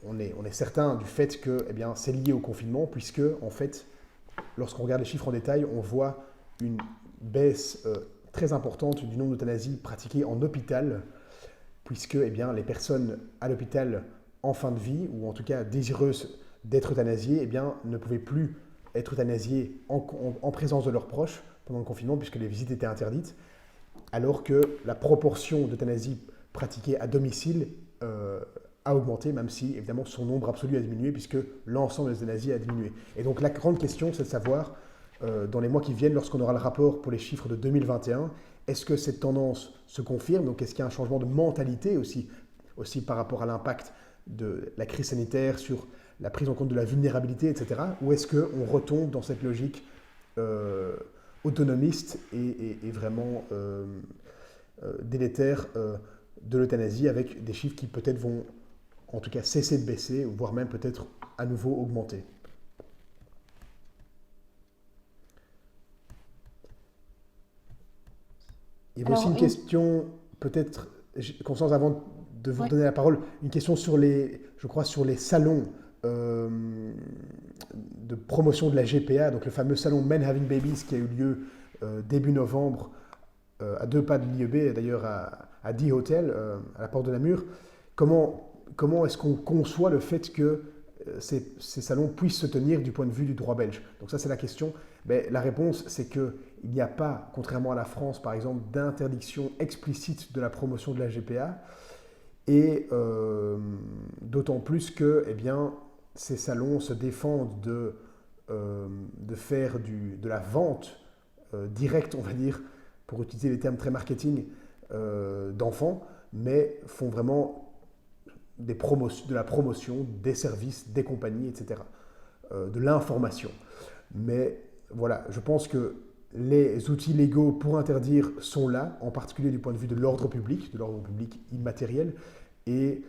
Speaker 1: on est certain du fait que eh bien, c'est lié au confinement, puisque, en fait, lorsqu'on regarde les chiffres en détail, on voit une baisse très importante du nombre d'euthanasies pratiquées en hôpital, puisque eh bien, les personnes à l'hôpital en fin de vie, ou en tout cas désireuses d'être euthanasiées, eh bien, ne pouvaient plus être euthanasiées en présence de leurs proches pendant le confinement, puisque les visites étaient interdites, alors que la proportion d'euthanasie pratiquée à domicile a augmenté, même si évidemment son nombre absolu a diminué, puisque l'ensemble des euthanasies a diminué. Et donc la grande question, c'est de savoir, dans les mois qui viennent, lorsqu'on aura le rapport pour les chiffres de 2021, est-ce que cette tendance se confirme? Donc est-ce qu'il y a un changement de mentalité aussi par rapport à l'impact de la crise sanitaire sur la prise en compte de la vulnérabilité, etc. Ou est-ce qu'on retombe dans cette logique autonomiste et vraiment délétère de l'euthanasie, avec des chiffres qui peut-être vont en tout cas cesser de baisser, voire même peut-être à nouveau augmenter. Il y avait aussi
Speaker 2: Alors,
Speaker 1: une question, peut-être, Constance, avant de vous
Speaker 2: ouais.
Speaker 1: redonner la parole, une question sur je crois, sur les salons de promotion de la GPA, donc le fameux salon Men Having Babies qui a eu lieu début novembre à 2 pas de l'IEB, d'ailleurs à Die Hotel, à la porte de Namur. Comment est-ce qu'on conçoit le fait que ces salons puissent se tenir du point de vue du droit belge? Donc ça, c'est la question. Ben, la réponse, c'est qu'il n'y a pas, contrairement à la France, par exemple, d'interdiction explicite de la promotion de la GPA. Et d'autant plus que eh bien, ces salons se défendent de faire de la vente directe, on va dire, pour utiliser les termes très marketing, d'enfants, mais font vraiment de la promotion des services, des compagnies, etc. De l'information. Mais voilà, je pense que les outils légaux pour interdire sont là, en particulier du point de vue de l'ordre public immatériel, et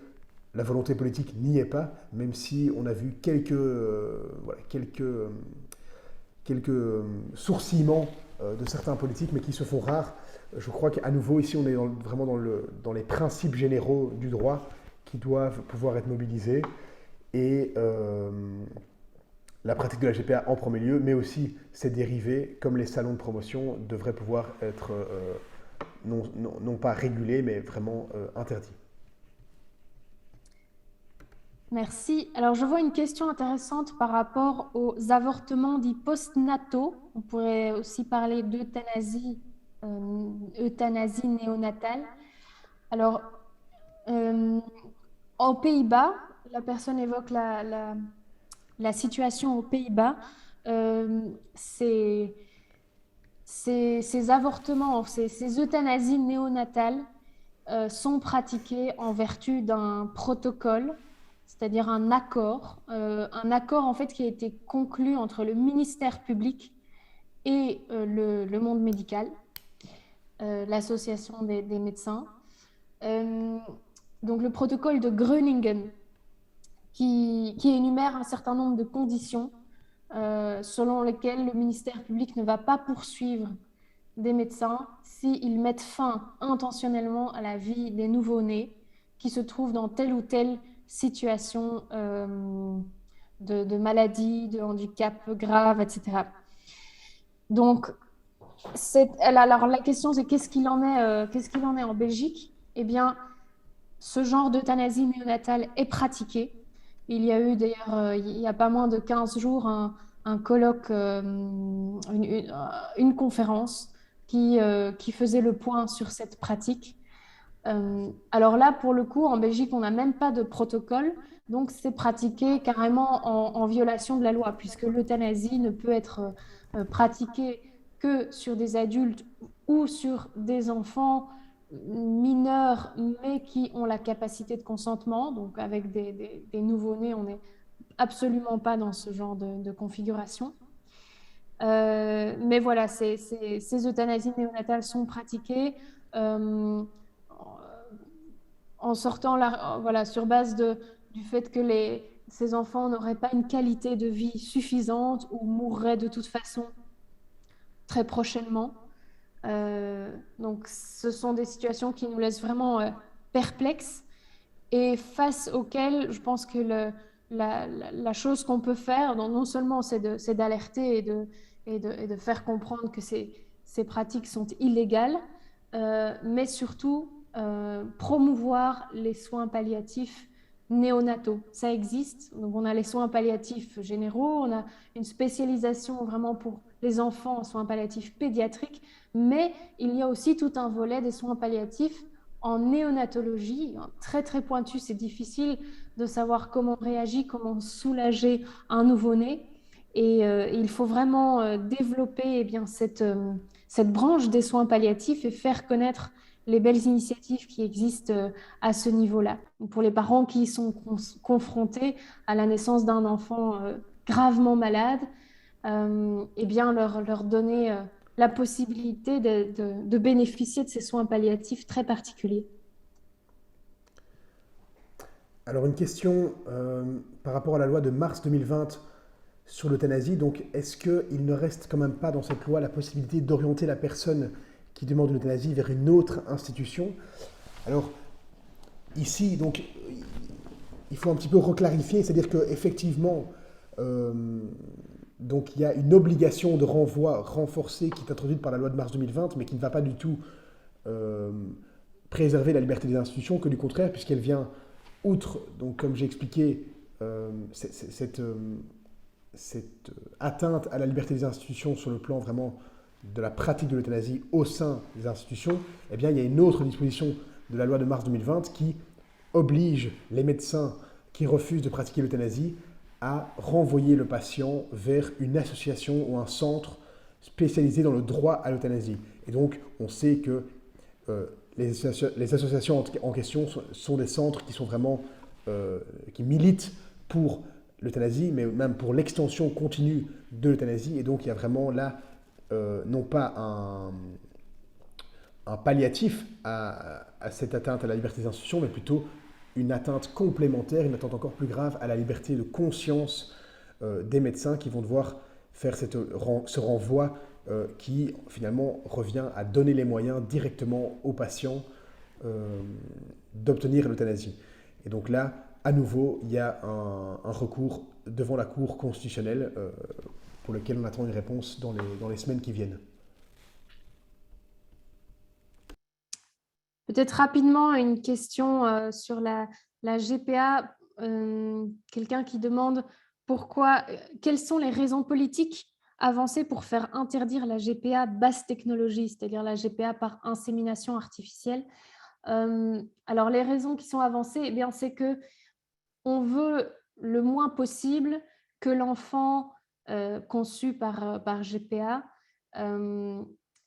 Speaker 1: la volonté politique n'y est pas, même si on a vu quelques sourcillements de certains politiques, mais qui se font rares. Je crois qu'à nouveau, ici, on est vraiment dans les principes généraux du droit qui doivent pouvoir être mobilisés. Et la pratique de la GPA en premier lieu, mais aussi ses dérivés, comme les salons de promotion, devraient pouvoir être non pas régulés, mais vraiment interdits.
Speaker 2: Merci. Alors, je vois une question intéressante par rapport aux avortements dits postnataux. On pourrait aussi parler d'euthanasie, euthanasie néonatale. Alors, aux Pays-Bas, la personne évoque la situation aux Pays-Bas. Ces avortements, ces euthanasies néonatales sont pratiquées en vertu d'un protocole, c'est-à-dire un accord en fait qui a été conclu entre le ministère public et le monde médical, l'association des médecins. Donc le protocole de Groningen qui énumère un certain nombre de conditions selon lesquelles le ministère public ne va pas poursuivre des médecins s'ils mettent fin intentionnellement à la vie des nouveau-nés qui se trouvent dans telle ou telle situation de maladie, de handicap grave, etc. Donc, alors la question c'est qu'est-ce qu'il en est en Belgique? Eh bien, ce genre d'euthanasie néonatale est pratiqué. Il y a eu d'ailleurs, il y a pas moins de 15 jours, un colloque, une conférence qui faisait le point sur cette pratique. Alors là, pour le coup, en Belgique, on n'a même pas de protocole, donc c'est pratiqué carrément en violation de la loi, puisque l'euthanasie ne peut être pratiquée que sur des adultes ou sur des enfants mineurs, mais qui ont la capacité de consentement. Donc avec des nouveau-nés, on n'est absolument pas dans ce genre de configuration. Mais voilà, ces euthanasies néonatales sont pratiquées en sortant voilà, sur base du fait que ces enfants n'auraient pas une qualité de vie suffisante ou mourraient de toute façon très prochainement. Donc, ce sont des situations qui nous laissent vraiment perplexes et face auxquelles je pense que la chose qu'on peut faire, donc non seulement c'est d'alerter et de faire comprendre que ces pratiques sont illégales, mais surtout promouvoir les soins palliatifs néonataux. Ça existe. Donc on a les soins palliatifs généraux, on a une spécialisation vraiment pour les enfants en soins palliatifs pédiatriques, mais il y a aussi tout un volet des soins palliatifs en néonatologie, très très pointu. C'est difficile de savoir comment on réagit, comment soulager un nouveau-né. Et il faut vraiment développer cette branche des soins palliatifs et faire connaître les belles initiatives qui existent à ce niveau-là. Pour les parents qui sont confrontés à la naissance d'un enfant gravement malade, eh bien leur donner la possibilité de bénéficier de ces soins palliatifs très particuliers.
Speaker 1: Alors une question par rapport à la loi de mars 2020 sur l'euthanasie. Donc est-ce qu'il ne reste quand même pas dans cette loi la possibilité d'orienter la personne qui demande l'euthanasie vers une autre institution? Alors ici, donc, il faut un petit peu reclarifier, c'est-à-dire qu'effectivement, donc il y a une obligation de renvoi renforcée qui est introduite par la loi de mars 2020, mais qui ne va pas du tout préserver la liberté des institutions, que du contraire, puisqu'elle vient outre, donc comme j'ai expliqué, cette atteinte à la liberté des institutions sur le plan vraiment de la pratique de l'euthanasie au sein des institutions, eh bien, il y a une autre disposition de la loi de mars 2020 qui oblige les médecins qui refusent de pratiquer l'euthanasie à renvoyer le patient vers une association ou un centre spécialisé dans le droit à l'euthanasie. Et donc, on sait que les associations en question sont des centres qui sont vraiment qui militent pour l'euthanasie, mais même pour l'extension continue de l'euthanasie. Et donc, il y a vraiment là non pas un palliatif à cette atteinte à la liberté des institutions, mais plutôt une atteinte complémentaire, une atteinte encore plus grave à la liberté de conscience des médecins qui vont devoir faire ce renvoi qui finalement revient à donner les moyens directement aux patients d'obtenir l'euthanasie. Et donc là, à nouveau, il y a un recours devant la Cour constitutionnelle pour lequel on attend une réponse dans les semaines qui viennent.
Speaker 2: Peut-être rapidement une question sur la GPA. Quelqu'un qui demande quelles sont les raisons politiques avancées pour faire interdire la GPA basse technologie, c'est-à-dire la GPA par insémination artificielle. Alors les raisons qui sont avancées, eh bien, c'est que on veut le moins possible que l'enfant conçu par GPA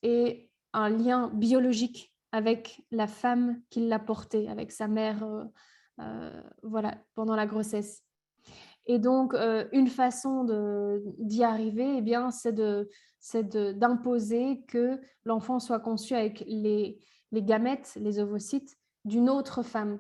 Speaker 2: ait un lien biologique avec la femme qui l'a porté, avec sa mère voilà, pendant la grossesse. Et donc, une façon d'y arriver, eh bien, c'est d'imposer que l'enfant soit conçu avec les gamètes, les ovocytes, d'une autre femme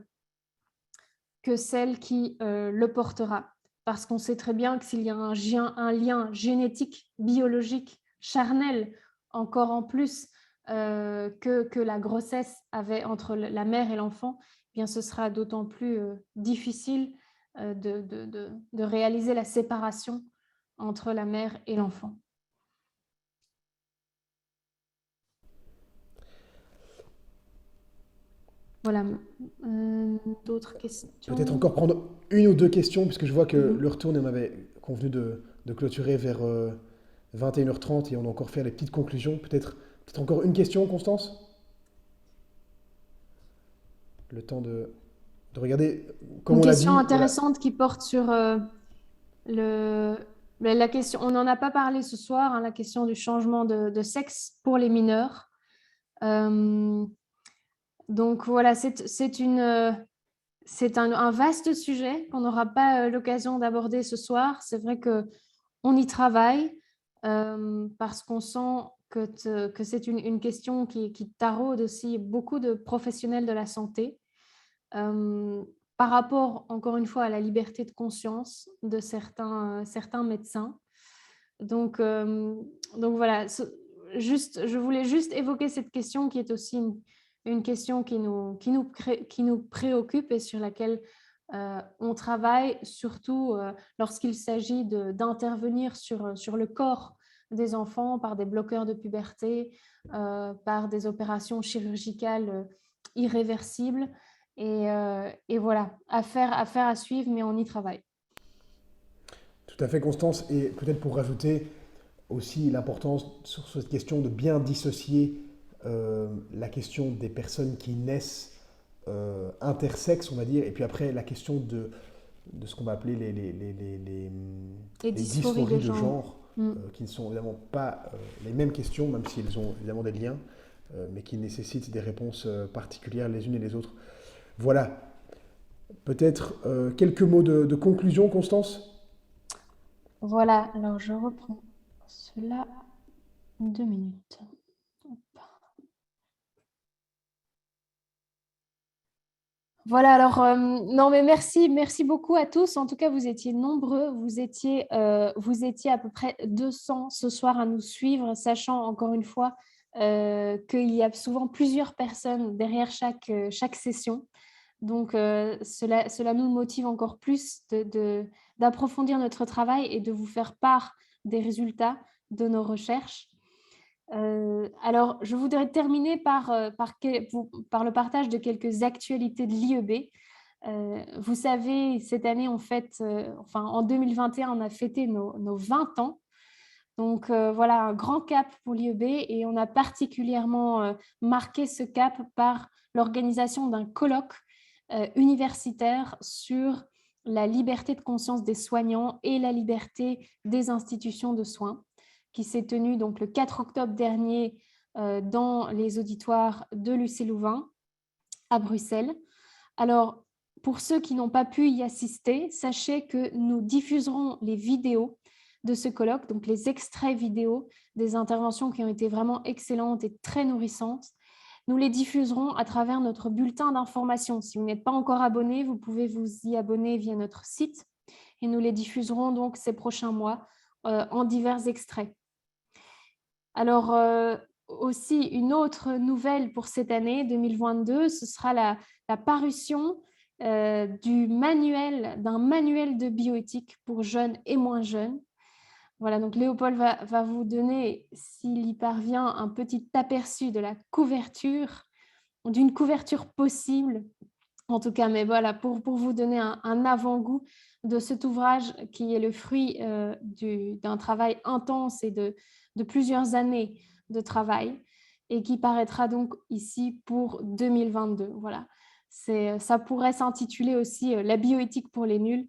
Speaker 2: que celle qui le portera. Parce qu'on sait très bien que s'il y a un lien génétique, biologique, charnel, encore en plus que la grossesse avait entre la mère et l'enfant, eh bien, ce sera d'autant plus difficile de réaliser la séparation entre la mère et l'enfant. Voilà. D'autres questions?
Speaker 1: Peut-être encore prendre une ou deux questions, puisque je vois que l'heure tourne et on avait convenu de clôturer vers 21h30 et on a encore fait les petites conclusions. Peut-être Peut-être encore une question, Constance? Le temps de regarder. Comme
Speaker 2: Une
Speaker 1: on l'a
Speaker 2: question
Speaker 1: dit, voilà.
Speaker 2: intéressante qui porte sur le, la question, on n'en a pas parlé ce soir, hein, la question du changement de sexe pour les mineurs. Donc voilà, c'est un vaste sujet qu'on n'aura pas l'occasion d'aborder ce soir. C'est vrai qu'on y travaille parce qu'on sent que c'est une question qui taraude aussi beaucoup de professionnels de la santé par rapport, encore une fois, à la liberté de conscience de certains médecins. Donc voilà, je voulais juste évoquer cette question qui est aussi une question qui nous préoccupe et sur laquelle on travaille, surtout lorsqu'il s'agit d'intervenir sur le corps des enfants par des bloqueurs de puberté, par des opérations chirurgicales irréversibles. Et voilà, affaire à suivre, mais on y travaille.
Speaker 1: Tout à fait, Constance. Et peut-être pour rajouter aussi l'importance sur cette question de bien dissocier la question des personnes qui naissent intersexes, on va dire, et puis après la question de ce qu'on va appeler
Speaker 2: Et
Speaker 1: les
Speaker 2: dysphorie
Speaker 1: dysphories
Speaker 2: de
Speaker 1: de
Speaker 2: genre.
Speaker 1: genre,
Speaker 2: Mm.
Speaker 1: qui ne sont évidemment pas les mêmes questions, même si elles ont évidemment des liens, mais qui nécessitent des réponses particulières les unes et les autres. Voilà. Peut-être quelques mots de conclusion, Constance?
Speaker 2: Voilà, alors je reprends cela 2 minutes. Hop. Voilà, alors non mais merci beaucoup à tous. En tout cas, vous étiez nombreux, vous étiez à peu près 200 ce soir à nous suivre, sachant encore une fois qu'il y a souvent plusieurs personnes derrière chaque session. Donc cela nous motive encore plus d'approfondir notre travail et de vous faire part des résultats de nos recherches. Alors, je voudrais terminer par le partage de quelques actualités de l'IEB. Vous savez, cette année, en 2021, on a fêté nos 20 ans. Donc, voilà, un grand cap pour l'IEB et on a particulièrement marqué ce cap par l'organisation d'un colloque universitaire sur la liberté de conscience des soignants et la liberté des institutions de soins, qui s'est tenu donc le 4 octobre dernier dans les auditoires de l'UC Louvain à Bruxelles. Alors, pour ceux qui n'ont pas pu y assister, sachez que nous diffuserons les vidéos de ce colloque, donc les extraits vidéo des interventions qui ont été vraiment excellentes et très nourrissantes. Nous les diffuserons à travers notre bulletin d'information. Si vous n'êtes pas encore abonné, vous pouvez vous y abonner via notre site et nous les diffuserons donc ces prochains mois en divers extraits. Alors, aussi, une autre nouvelle pour cette année 2022, ce sera la parution d'un manuel de bioéthique pour jeunes et moins jeunes. Voilà, donc Léopold va vous donner, s'il y parvient, un petit aperçu de la couverture, d'une couverture possible, en tout cas, mais voilà, pour vous donner un avant-goût de cet ouvrage qui est le fruit d'un travail intense et de plusieurs années de travail et qui paraîtra donc ici pour 2022. Voilà, ça pourrait s'intituler aussi La bioéthique pour les nuls.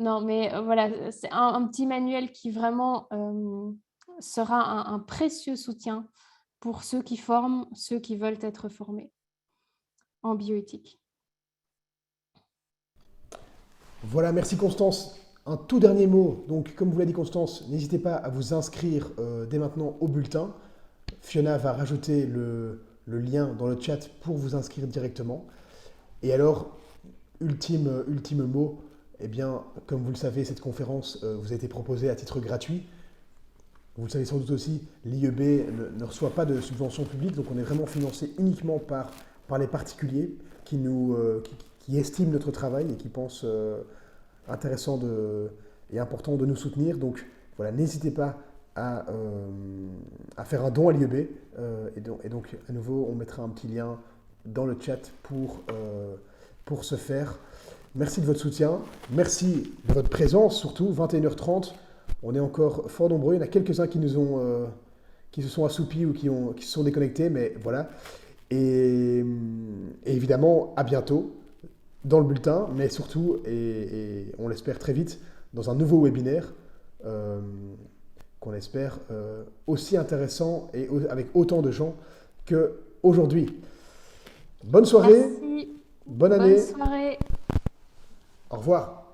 Speaker 2: Non, mais voilà, c'est un petit manuel qui vraiment sera un précieux soutien pour ceux qui forment, ceux qui veulent être formés en bioéthique.
Speaker 1: Voilà, merci Constance. Un tout dernier mot. Donc, comme vous l'a dit Constance, n'hésitez pas à vous inscrire dès maintenant au bulletin. Fiona va rajouter le lien dans le chat pour vous inscrire directement. Et alors, ultime mot, eh bien, comme vous le savez, cette conférence vous a été proposée à titre gratuit. Vous le savez sans doute aussi, l'IEB ne reçoit pas de subventions publiques, donc on est vraiment financé uniquement par les particuliers qui estiment notre travail et qui pensent intéressant et important de nous soutenir. Donc voilà, n'hésitez pas à faire un don à l'IEB. Et donc, à nouveau, on mettra un petit lien dans le chat pour ce faire. Merci de votre soutien. Merci de votre présence, surtout. 21h30, on est encore fort nombreux. Il y en a quelques-uns qui nous ont qui se sont assoupis ou qui se sont déconnectés, mais voilà. Et évidemment, à bientôt dans le bulletin, mais surtout, et on l'espère très vite, dans un nouveau webinaire qu'on espère aussi intéressant et avec autant de gens qu'aujourd'hui. Bonne soirée,
Speaker 2: Merci.
Speaker 1: bonne année,
Speaker 2: Bonne soirée.
Speaker 1: au revoir.